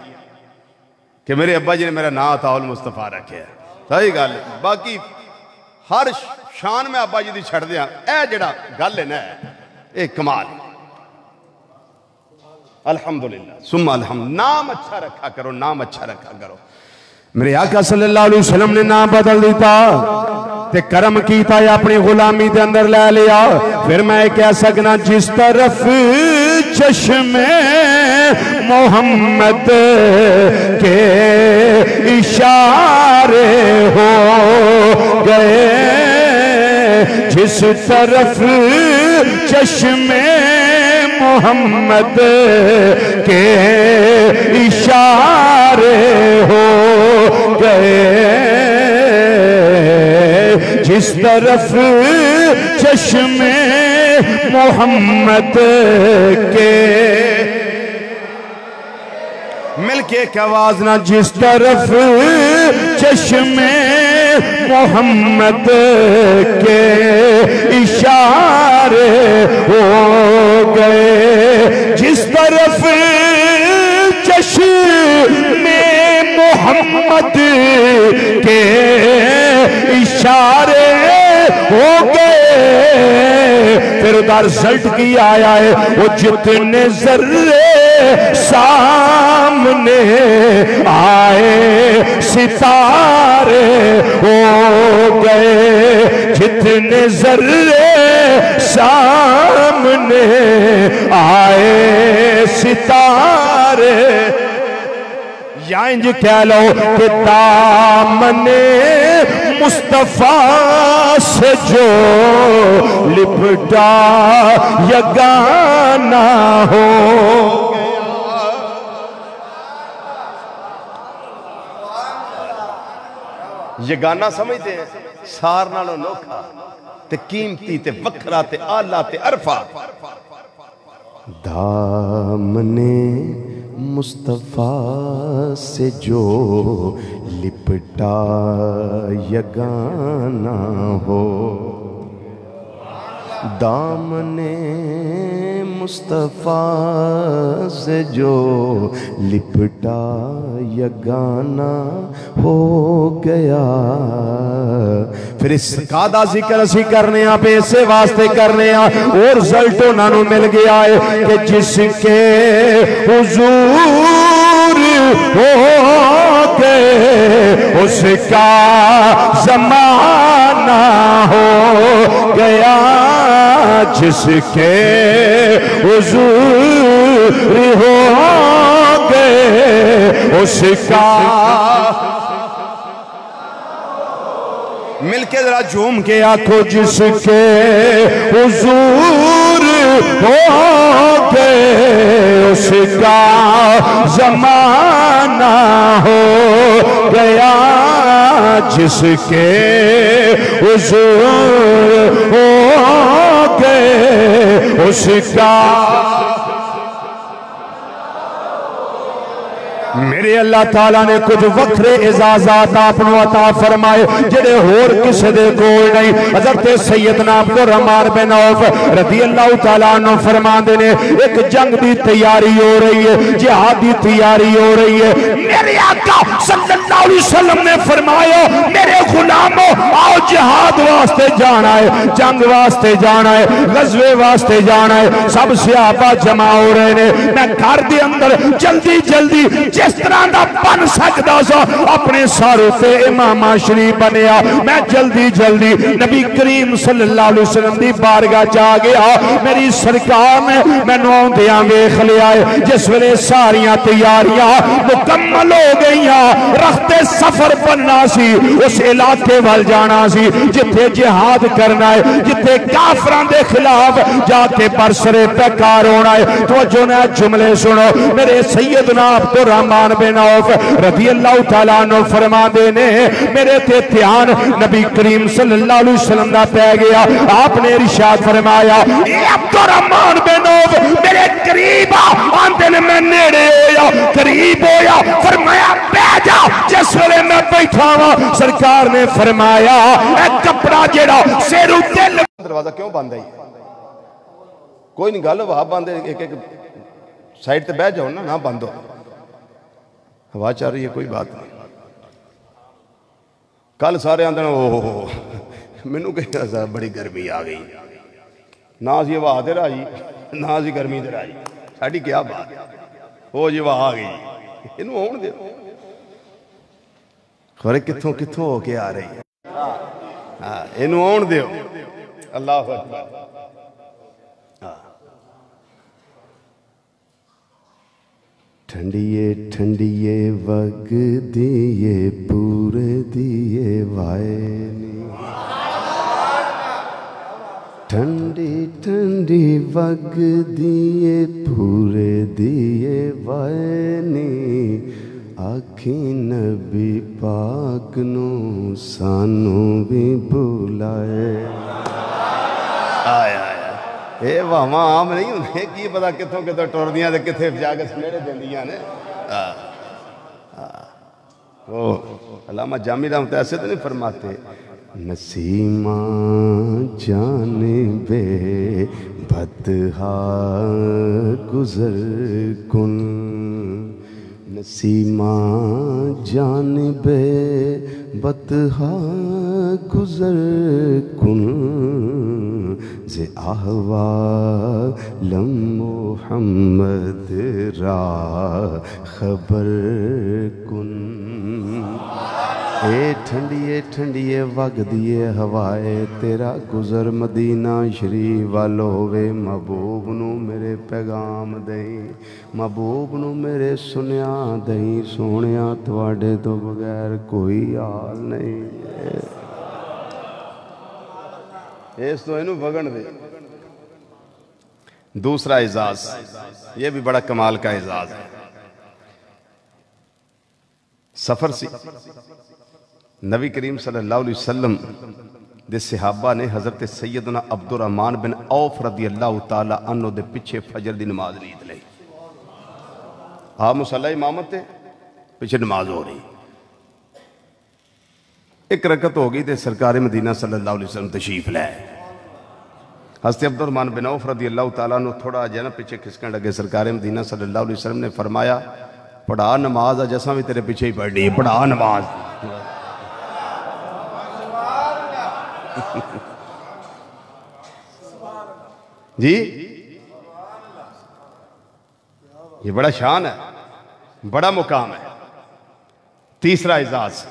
کہ میرے ابا جی نے میرا نام عطاء المصطفیٰ رکھے ہے صحیح گل باقی ہر شان میں ابا جی دی چھڑ دیا اے جڑا گل ہے نا اے کمال الحمدللہ ثم الحمد نام اچھا رکھا کرو نام اچھا رکھا کرو میرے آقا صلی اللہ علیہ وسلم نے نام بدل دیتا تے کرم کیتا یا اپنی غلامی دے اندر لے لیا پھر میں کہہ سکنا جس طرف چشم محمد کے اشارے ہو گئے جس طرف چشم محمد کے اشارے ہو گئے جس طرف چشم محمد کے مل کے ایک آواز نہ جس طرف چشم محمد کے اشارے ہو گئے جس طرف چشم محمد کے اشارے ہو گئے پھر ادھر رزلٹ کی آیا ہے وہ جتنے ذرے سامنے آئے ستارے ہو گئے جتنے ذرے سامنے آئے ستارے یا انج کہہ لو کہ دامن مصطفیٰ سے جو لپٹا یگانہ ہو یگانہ سمجھتے ہیں سار نالو نوکھا تے قیمتی تے وکھرا تے آلہ تے عرفہ دامن مصطفیٰ سے جو لپٹا یگانہ ہو دامن مصطفیٰ سے جو لپٹا یگانہ ہو گیا پھر اس قادہ ذکر اسی کرنے آپ ایسے واسطے کرنے آپ اور رزلٹ انہوں نے مل گیا ہے کہ جس کے حضور ہو گئے اس کا زمانہ ہو گیا جس کے حضور ہو گئے اس کا مل کے ذرا جھوم کہ آنکھوں جس کے حضور ہو کے اس کا زمانہ ہو گیا، جس کے حضور ہو کے اس کا میرے اللہ تعالیٰ نے کچھ وکھرے اعزازات اپنوں عطا فرمائے جڑے ہور کسے دے کول نہیں۔ حضرت سیدنا عبد الرحمن بن عوف رضی اللہ تعالیٰ عنہ فرماندے نے ایک جنگ دی تیاری ہو رہی ہے، جہاد دی تیاری ہو رہی ہے، میرے آقا صلی اللہ علیہ وسلم نے فرمایا میرے غلاموں آؤ جہاد واسطے جانا ہے، جنگ واسطے جانا ہے، غزوے واسطے جانا ہے۔ سب صحابہ جمع ہو رہے نے، میں گھر دے اندر جلدی جلدی جس طرح دا بن سکتا سا اپنے ساروں سے امام شریف بنیا، میں جلدی جلدی نبی کریم صلی اللہ علیہ وسلم دی بارگاہ جا گیا۔ میری سرکار نے میں نوندیاں ویکھ لیا ہے، جس ویلے ساریاں تیاریاں مکمل ہو گئیاں، رخت سفر بننا سی، اس علاقے وال جانا سی جتھے جہاد کرنا ہے، جتھے کافراں دے خلاف جا کے برسرے پیکار ہونا ہے۔ توجہ نے جملے سنو، میرے سیدنا عبد الرحمن بن عوف رضی اللہ تعالیٰ عنہ فرما دینے میرے تے دھیان نبی کریم صلی اللہ علیہ وسلم دا پہ گیا۔ آپ نے ارشاد فرمایا اے عبد الرحمن بن عوف میرے قریب آندے نے میں نیڑے ہویا، قریب ہویا، فرمایا بیٹھ جا۔ جس ویلے میں بیٹھا ہوا سرکار نے فرمایا اے کپڑا جیڑا سر اُتے دروازہ کیوں بند ہے؟ کوئی نہیں گل وہاں بند ہے، ایک سائڈ تے بیٹھ جاؤ نہ بند ہو، ہوا چاہ رہی ہے، کوئی بات نہیں۔ کل سارے آندھن اوہ منو کہ بڑی گرمی آ گئی، نہ اسی ہوا تے راجی نہ اسی گرمی تے راجی، ساڈی کیا بات وہ جی ہوا آ گئی، انہوں ہون دے خورے کتھوں کتھوں ہو کے آ رہی ہے، انہوں ہون دے اللہ اکبر۔ ٹھنڈیے ٹھنڈیے وگ دیے پورے دیے وائنی، ٹھنڈی ٹھنڈی وگ دیے پورے دیے وائنی، آکھیں نبی پاک نو سانو بھی بلائے۔ آیا اے وہاں عام نہیں ہونے کی پتا کتھوں کتھوں ٹور دیاں دے کتھے جاگے سمیڑے دیں دیاں نے۔ علامہ جامی رحمت ایسے تو نہیں فرماتے نسیمہ جانب بدہا گزر کن، نسیمہ جانب بدہا گزر کن، زِ احوال محمد را خبر کن۔ اے ٹھنڈیے ٹھنڈیے وگ دیے ہوائے تیرا گزر مدینہ شریف وال ہووے، محبوب نو میرے پیغام دیں، محبوب نو میرے سنیا دیں، سونیا تواڈے تو بغیر کوئی حال نہیں ہے۔ اس تو انہوں بگن دے۔ دوسرا اعزاز، یہ بھی بڑا کمال کا اعزاز ہے۔ سفر سی نبی کریم صلی اللہ علیہ وسلم دے صحابہ نے حضرت سیدنا عبد الرحمن بن عوف رضی اللہ تعالی عنہ دے پچھے فجر دی نماز لید لئی۔ آپ مصلی امامت تے پچھے نماز ہو رہی، ایک رکعت ہو گئی تے سرکار مدینہ صلی اللہ علیہ وسلم تشریف لائے۔ حضرت عبد الرحمن بن عوف رضی اللہ تعالیٰ عنہ تھوڑا جانا پیچھے کھسکن لگے، سرکار مدینہ صلی اللہ علیہ وسلم نے فرمایا پڑھا نماز جیسا بھی تیرے پیچھے ہی پڑھ لی، پڑھا نماز۔ جی یہ بڑا شان ہے، بڑا مقام ہے۔ تیسرا اعزاز،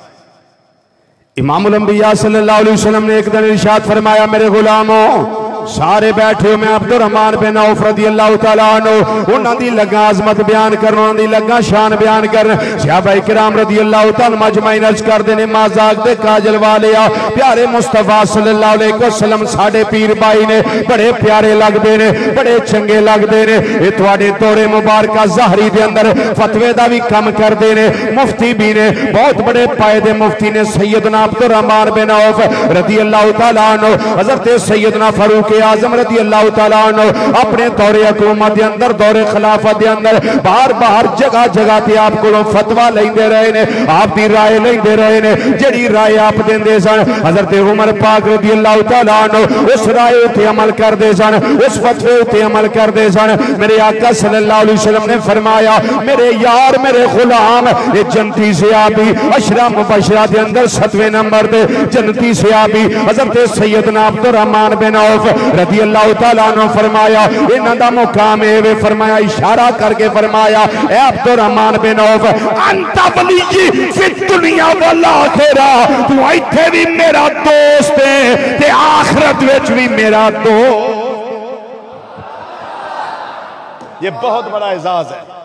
امام الانبیاء صلی اللہ علیہ وسلم نے ایک دن ارشاد فرمایا میرے غلاموں سارے بیٹھے ہو میں عبدالرحمن بن عوف رضی اللہ تعالیٰ عنہ انہاں دی لگا عظمت بیان کرنا انہاں دی لگا شان بیان کرنا صحابہ کرام رضی اللہ تعالیٰ مجمعین عرض کر دینے مازاق دے کاجل والیا پیارے مصطفیٰ صلی اللہ علیہ وسلم ساڑھے پیر بائی نے بڑے پیارے لگ دینے بڑے چنگے لگ دینے اتواڑے دور مبارکہ ظاہری دے اندر فتوے دا بھی کم کر دینے مفتی بھی نے بہت بڑے پائے دے مفتی نے سیدنا عبدالرحمن بن عوف رضی اللہ تعالیٰ عنہ حضرت سیدنا فاروق اعظم رضی اللہ تعالیٰ عنہ اپنے دور حکومت دے اندر دور خلافت دے اندر بار بار جگہ جگہ تے آپ کو فتوہ لیندے رہے نے آپ دی رائے لیندے رہے نے جڑی رائے آپ دیندے سن حضرت عمر پاک رضی اللہ تعالیٰ عنہ اس رائے تے عمل کر دے سن اس فتوے تے عمل کر دے سن میرے آقا صلی اللہ علیہ وسلم نے فرمایا میرے یار میرے غلام یہ جنتی صحابی عشرہ مبشرہ دے اندر 7ویں نمبر دے جنتی صحابی حضرت سیدنا عبدالرحمن بن عوف رضی اللہ تعالیٰ عنہ فرمایا انہاں دا مقام ہے فرمایا اشارہ کر کے فرمایا اے عبدالرحمن بن عوف انت ولی فی الدنیا والآخرہ تو ایتھے بھی میرا دوست ہے تے آخرت وچ بھی میرا دوست یہ بہت بڑا اعزاز ہے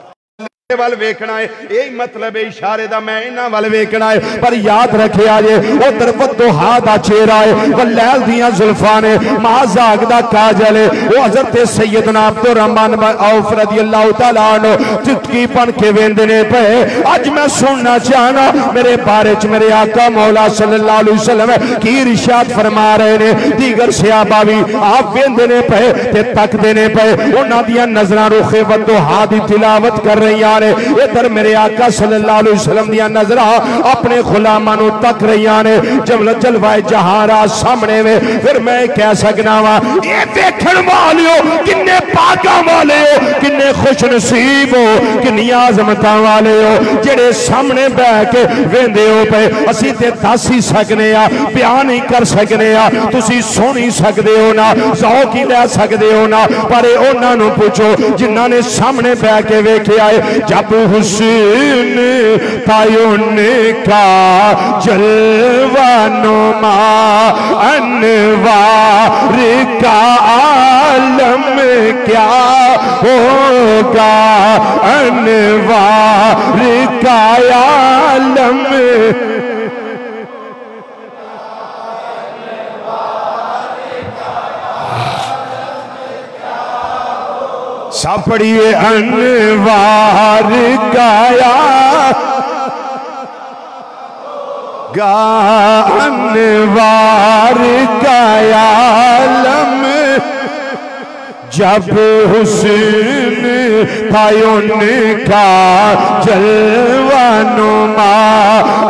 وال ویکھنا ہے یہی مطلب اشارے دا میں انہاں وال ویکھنا ہے پر یاد رکھے آجے وہ طرفت تو ہادا چہرہ ہے واللیل دیاں زلفان ہے مازاق دا کاجل ہے وہ حضرت سیدنا عبدالرحمن بن عوف رضی اللہ تعالیٰ عنہ چٹکی پن کے ویندنے پہ آج میں سننا چاہنا میرے بارچ میرے آقا مولا صلی اللہ علیہ وسلم کی ارشاد فرما رہے نے دیگر صحابہ بھی آپ ویندنے پہ تے تک دینے پہ انہاں دیاں نظران رخ و تو ہادی تلاوت کر رہی ہیں ادھر میرے آقا صلی اللہ علیہ وسلم دیا نظرہ اپنے غلامانوں تک رہی آنے جلوہ جہارہ سامنے میں پھر میں کہہ سکنا وا یہ دیکھن والے ہو کنے پاکاں والے ہو کنے خوش نصیب ہو کنی عظمتاں والے ہو جڑے سامنے بہ کے ویندے ہو پہ اسی تے دس ہی سکنے آ بیان ہی کر سکنے آ تسی سن ہی سکدے ہو نا ذوق ہی لے سکدے ہو نا پر انہاں نو پوچھو جنہاں نے سامنے بہ کے ویکھے آئے جب حسین تعین کا جلوہ نما انوار کا عالم کیا ہوگا انوار کا عالم سب پڑھئے انوار گایا انوار گایا عالم جب حسین تعین کا جلوہ نما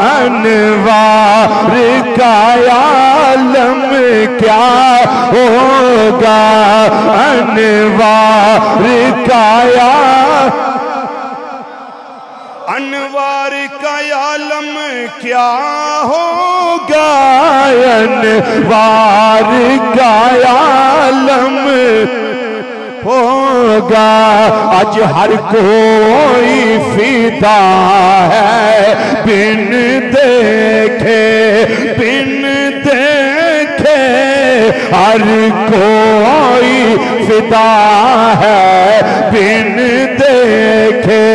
انوار کا عالم کیا ہوگا انوار کا انوار کا عالم کیا ہوگا انوار کا عالم ہوگا آج ہر کوئی فدا ہے بن دیکھے ہر کوئی فدا ہے بن دیکھے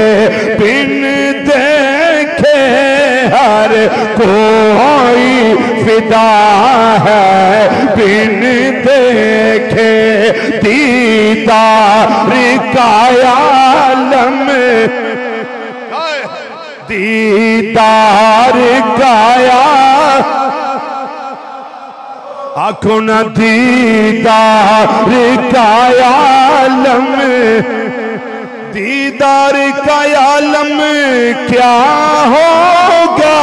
ہر کوئی فدا ہے بن دیکھے دیدار کا عالم دیدار کا آنکھوں نہ دیدار کا عالم دیدار کا عالم کیا ہوگا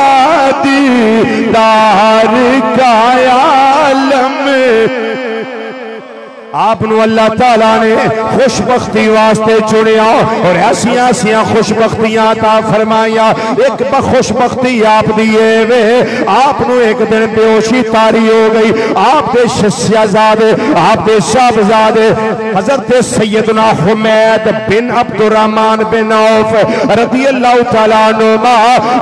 دیدار کا عالم آپ نو اللہ تعالیٰ نے خوش بختی واسطے چڑیا اور ایسیاں خوش بختیاں عطا فرمایا ایک خوش بختی آپ دیئے وے آپ نو ایک دن بیوشی تاری ہو گئی آپ دے شہزادے آپ دے شہزادے حضرت سیدنا حمید بن عبدالرحمن بن عوف رضی اللہ تعالیٰ عنہ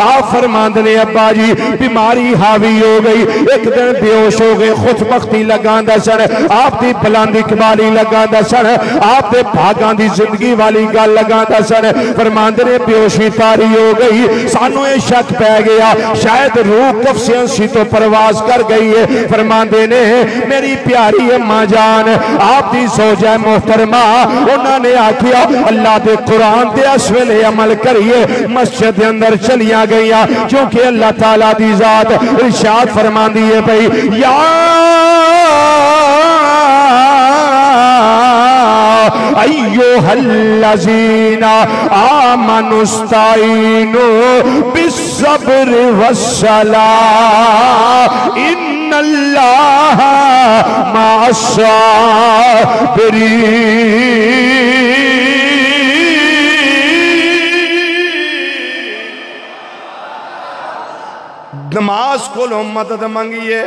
آپ فرماندنے ابا جی بیماری حاوی ہو گئی ایک دن بیوش ہو گئے خوش بختی لگاندہ سن آپ دی بلندی اقبالی لگا دسن آپ دے بھاگاں دی زندگی والی گل لگا دسن فرماندے نے بیوشی تاری ہو گئی سانو یہ شک پہ گیا شاید روح کفسینسی تو پرواز کر گئی ہے فرماندے نے میری پیاری اماں جان آپ دی زوجہ محترمہ انہوں نے آکھیا اللہ دے قرآن دے اسویلے عمل کریے مسجد دے اندر چلیاں گئیاں چونکہ اللہ تعالیٰ دی ذات ارشاد فرماندی ہے بھئی یا ایوہ الذین آمنوا استعینوا بالصبر والصلاۃ ان اللہ مع الصابرین نماز کو لو مدد منگیے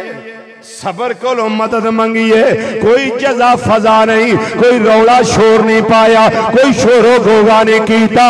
صبر کو لو مدد منگیے کوئی جزا فضا نہیں کوئی رولا شور نہیں پایا کوئی شور و گوگا نہیں کیتا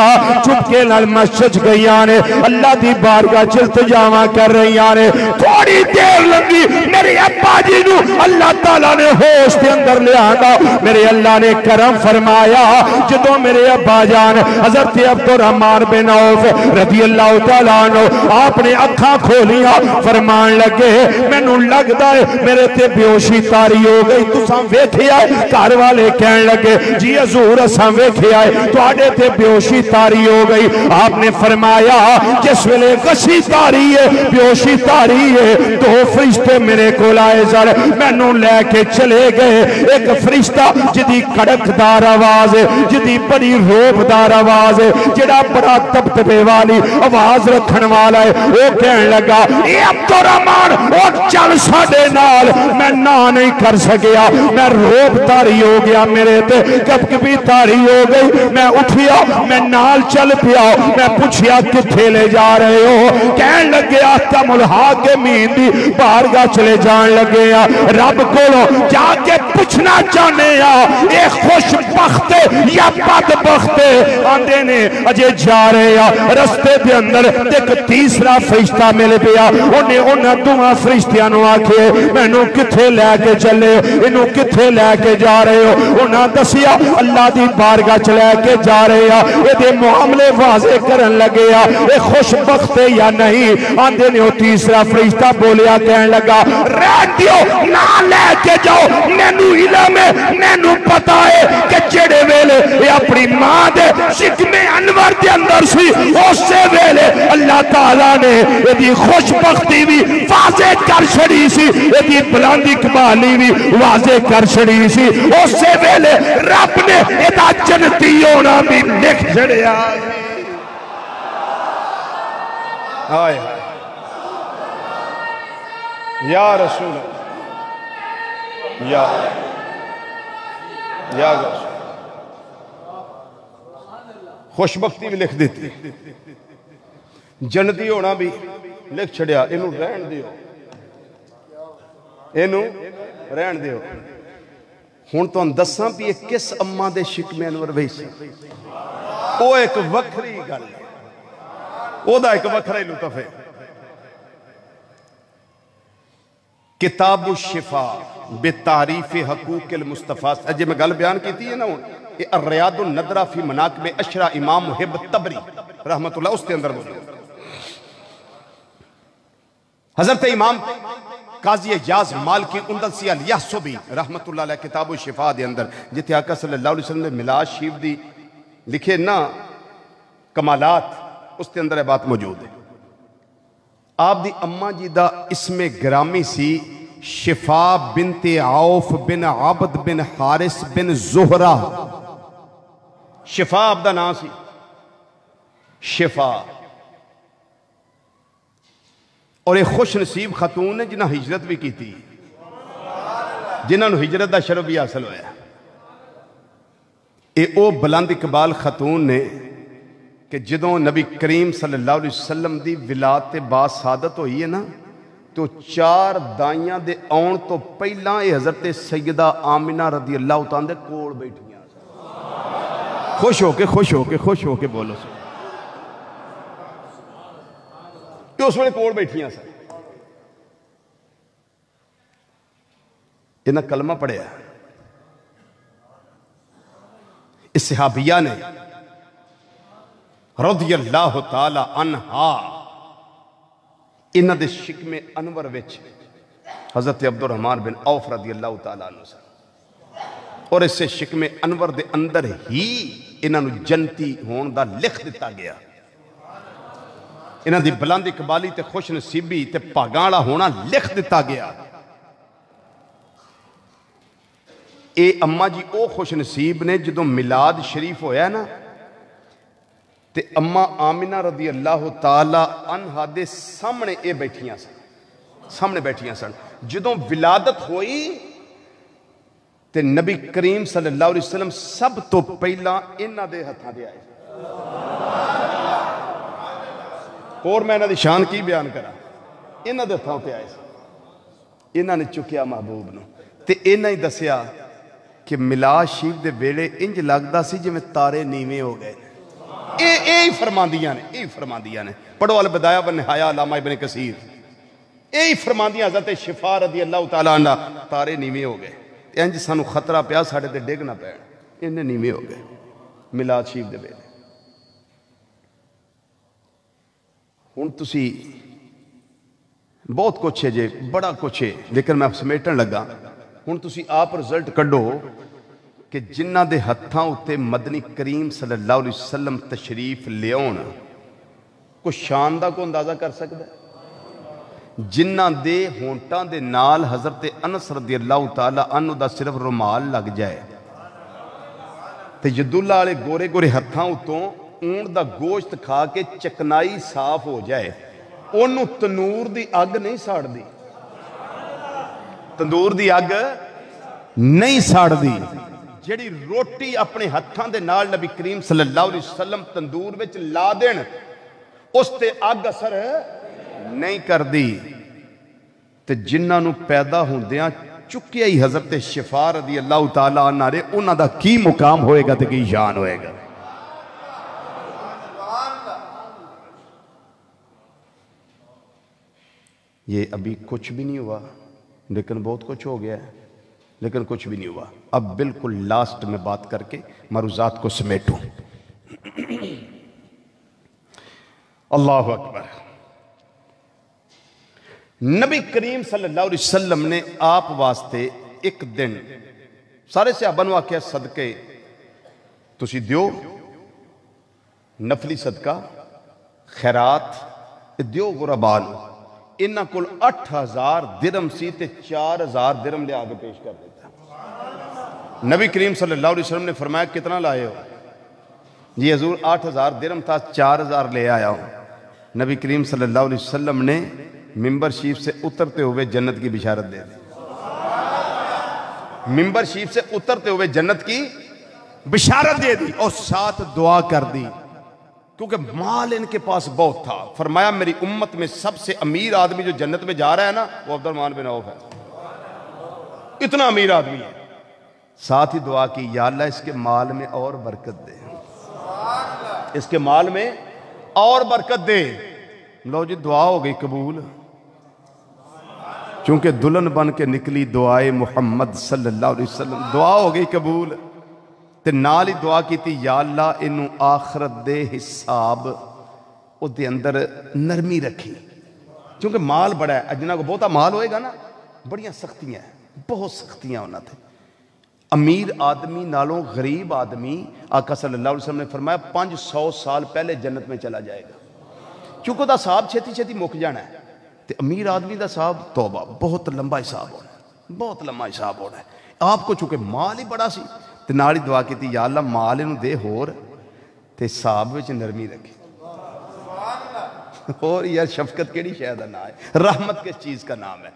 چپکے نال مسجد گئیاں نے اللہ دی بارگاہ التجاواں کر رہیاں نے تھوڑی دیر لگی میرے ابا جی نو اللہ تعالیٰ نے ہوش دے اندر لے آندا میرے اللہ نے کرم فرمایا جدوں میرے ابا جان حضرت عبدالرحمن بن عوف رضی اللہ تعالیٰ عنہ آپ نے اکھاں کھولیاں فرمان لگے مینوں لگدا ہے میرے تے بیوشی تاری ہو گئی تساں ویکھے آئے گھر والے کہن لگے جی حضور اساں ویکھے آئے تواڈے تے بیوشی تاری ہو گئی آپ نے فرمایا جس ویلے غشی تاری ہے بیوشی تاری ہے دو فرشتے میرے کول آئے سر مینوں لے کے چلے گئے ایک فرشتہ جدی کڑکدار آواز ہے جدی بڑی روبدار آواز ہے جڑا بڑا دبدبے والی آواز رکھن والا ہے وہ کہن لگا اے عبدالرحمن او چل ساڈے نال میں نہ نہیں کر سکیا میں روب تاری ہو گیا میرے تے کب کبھی تاری ہو گئی میں اٹھیا میں نال چل پیا میں پوچھیا کتھے لے جا رہے ہو کہن لگے احکم الحاکمین دی بارگاہ چلے جان لگے رب کولو جا کے پوچھنا چاہنے اے خوش بخت یا بد بخت آندے نے اجے جا رہے رستے دے اندر ایک تیسرا فرشتہ مل پیا انہیں دوہاں فرشتیاں نو آکھے مینوں کتھے لے کے چلے انہوں کتھے لے کے جا رہے ہو انہاں دسیا اللہ دی بارگاہ چلے کے جا رہے یہ دے معاملے واضح کرن لگے یہ خوش بخت ہے یا نہیں آندے نے وہ تیسرا فرشتہ بولیا کہن لگا رہن دیو نہ لے کے جاؤ مینوں علم ہے مینوں پتا ہے کہ جڑے ویلے یہ اپنی ماں دے شکم انور دے اندر سی اسے ویلے اللہ تعالیٰ نے یہ دی خوش بختی بھی واضح کر چھڑی سی یہ دی بلندی کمالی بھی واضح کر چھڑی سی اسے ویلے رب نے ادا جنتی ہونا بھی لکھ چھڑیا آئے یا رسول یا رسول خوشبختی بھی لکھ دیتی جنتی ہونا بھی لکھ چھڑیا انہوں رہن دیو انہوں رہن دیو ہون تو اندساں بھی ایک کس اممہ دے شکم انور ویسی وہ ایک وکھری گل وہ دا ایک وکھری لطف ہے کتاب الشفا بتعریف حقوق المصطفیٰ اجے میں گل بیان کی تھی ہے نا الریاض الندرہ فی مناقب اشرا امام محب تبری رحمت اللہ اس کے اندر موجود حضرت امام قاضی اجاز مالکی اندلسی الیحصبی رحمت اللہ علیہ کتاب الشفا دے اندر جتے آقا صلی اللہ علیہ وسلم نے ملاج شیف دی لکھے نا کمالات اس کے اندر بات موجود ہے آپ دی اماں جی دا اسم گرامی سی شفا بنت عوف بن عبد بن حارس بن زہرہ شفا آپ دا نام سی شفا اور ایک خوش نصیب خاتون نے جنہاں ہجرت بھی کی تھی جنہاں نو ہجرت دا شرف بھی حاصل ہویا او بلند اقبال خاتون نے کہ جدوں نبی کریم صلی اللہ علیہ وسلم دی ولادت با سعادت ہوئی ہے نا تو 4 دائیاں دے آن تو پہلا حضرت سیدہ آمنہ رضی اللہ تعالیٰ دے کوڑ بیٹھیاں خوش ہو کے بولو سو کہ اس میں کوڑ بیٹھیاں سا انہاں کلمہ پڑھیا اس صحابیہ نے رضی اللہ تعالی عنہا انہاں دے شکم انور وچ حضرت عبد الرحمن بن عوف رضی اللہ تعالی عنہ سے اور اس سے شکم انور دے اندر ہی انہاں نو جنتی ہون دا لکھ دیتا گیا. انہاں دی بلند اقبالی تے خوش نصیبی تے بھاگاں والا ہونا لکھ دیتا گیا. اے اماں جی او خوش نصیب نے جدوں میلاد شریف ہویا نا تے اماں آمنہ رضی اللہ تعالی عنہا دے سامنے اے بیٹھیاں سن سامنے بیٹھیاں سن. جدوں ولادت ہوئی تے نبی کریم صلی اللہ علیہ وسلم سب تو پہلا انہاں دے ہتھاں دے آئے. اور میں انہاں دی شان کی بیان کرا. انہاں دے ہتھاں تے آئے. انہاں نے چکیا محبوب نو تے انہاں ہی دسیا کہ میلاد شریف دے ویلے انج لگدا سی جویں تارے نیویں ہو گئے. اے فرماندیاں نے پڑھو البدایہ والنہایہ علامہ ابن کثیر. اے فرماندیاں حضرت شفا رضی اللہ تعالیٰ عنہ تارے نیویں ہو گئے. انج سانو خطرہ پیا ساڈے تے ڈگ نہ پین. انہیں نیویں ہو گئے میلاد شریف دے ویلے. ہن تسی بہت کچھ ہے جے بڑا کچھ ہے لیکن میں سمیٹن لگا. ہن تسی آپ رزلٹ کڈو کہ جنہ دے ہتھاں اتے مدنی کریم صلی اللہ علیہ وسلم تشریف لیاؤن کوئی شان دا کو اندازہ کر سکتا ہے. جنہ دے ہونٹاں دے نال حضرت انس رضی اللہ تعالی عنہ دا صرف رومال لگ جائے تے جداللہ والے گورے گورے ہتھاں اتوں اونٹ دا گوشت کھا کے چکنائی صاف ہو جائے انہوں تنور دی اگ نہیں ساڑ دی. تندور دی اگ نہیں ساڑ دی. جڑی روٹی اپنے ہتھاں دے نال نبی کریم صلی اللہ علیہ وسلم تندور وچ لا دین اس تے اگ اثر نہیں کر دی. تے جنہاں نو پیدا ہوندیاں چکیا ہی حضرت شفا رضی اللہ تعالی عنہ نے انہاں دا کی مقام ہوئے گا تے کی شان ہوئے گا. یہ ابھی کچھ بھی نہیں ہوا لیکن بہت کچھ ہو گیا ہے. لیکن کچھ بھی نہیں ہوا. اب بالکل لاسٹ میں بات کر کے مروزات کو سمیٹوں. اللہ اکبر. نبی کریم صلی اللہ علیہ وسلم نے آپ واسطے ایک دن سارے صحابہ نو آکھیا صدقے تسی دیو نفلی صدقہ خیرات دیو غرباء نو. انہاں کل 8000 درم سی تے 4000 درم لے آگے پیش کر دیتا. نبی کریم صلی اللہ علیہ وسلم نے فرمایا کتنا لائے ہو؟ جی حضور 8000 درم تھا 4000 لے آیا ہوں. نبی کریم صلی اللہ علیہ وسلم نے ممبر شریف سے اترتے ہوئے جنت کی بشارت دے دی. ممبر شریف سے اترتے ہوئے جنت کی بشارت دے دی اور ساتھ دعا کر دی کیونکہ مال ان کے پاس بہت تھا. فرمایا میری امت میں سب سے امیر آدمی جو جنت میں جا رہا ہے نا وہ عبد الرحمن بن عوف ہے. اتنا امیر آدمی ہے. ساتھ ہی دعا کی یا اللہ اس کے مال میں اور برکت دے. اس کے مال میں اور برکت دے. لو جی دعا ہو گئی قبول. چونکہ دلہن بن کے نکلی دعائے محمد صلی اللہ علیہ وسلم. دعا ہو گئی قبول. تے نال ہی دعا کی تھی یا اللہ انہوں آخرت دے حساب او دے اندر نرمی رکھی. چونکہ مال بڑا ہے. اجنا کو بہتا مال ہوئے گا نا بڑیاں سختیاں ہیں. بہت سختیاں ہونا تھے. امیر آدمی نالوں غریب آدمی آقا صلی اللہ علیہ وسلم نے فرمایا 500 سال پہلے جنت میں چلا جائے گا. چونکہ دا صاحب چھتی چھتی مک جانا ہے. تے امیر آدمی دا صاحب توبہ بہت لمبا حساب ہونا ہے. بہت لمبا حساب ہونا ہے. آپ کو چونکہ مال ہی بڑا سی تے نال ہی دعا کی تھی یا اللہ مال انہوں دے ہور تے حساب وچ نرمی رکھے. اور یار شفقت کیڑی شاید نہ ہے. رحمت کس چیز کا نام ہے.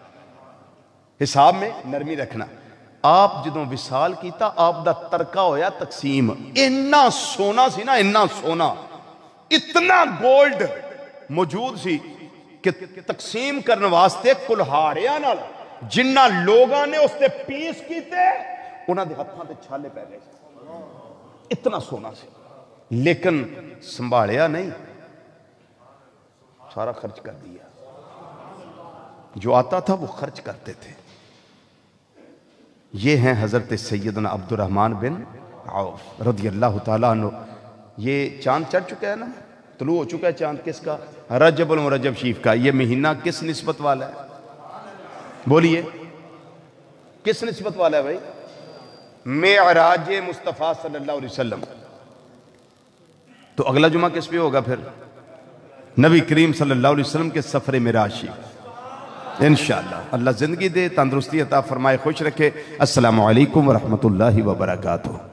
حساب میں نرمی رکھنا. آپ جدوں وصال کیتا آپ دا ترکہ ہویا تقسیم. اتنا سونا سی نا اتنا سونا اتنا گولڈ موجود سی کہ تقسیم کرنے واسطے کلہاڑیاں نال جنہ لوگاں نے اس تے پیس کیتے انہاں دے ہتھاں تے چھالے پہ گئے. اتنا سونا سی لیکن سنبھالیا نہیں. سارا خرچ کر دیا. جو آتا تھا وہ خرچ کرتے تھے. یہ ہیں حضرت سیدنا عبد الرحمن بن عوف رضی اللہ تعالیٰ عنہ. یہ چاند چڑھ چکا ہے نا, طلوع ہو چکا ہے چاند. کس کا؟ رجب المرجب شریف کا. یہ مہینہ کس نسبت والا ہے؟ بولیے کس نسبت والا ہے بھائی؟ معراج مصطفیٰ صلی اللہ علیہ وسلم. تو اگلا جمعہ کس پہ ہوگا پھر؟ نبی کریم صلی اللہ علیہ وسلم کے سفر معراج شریف انشاءاللہ. اللہ زندگی دے, تندرستی عطا فرمائے, خوش رکھے. السلام علیکم ورحمۃ اللہ وبرکاتہ.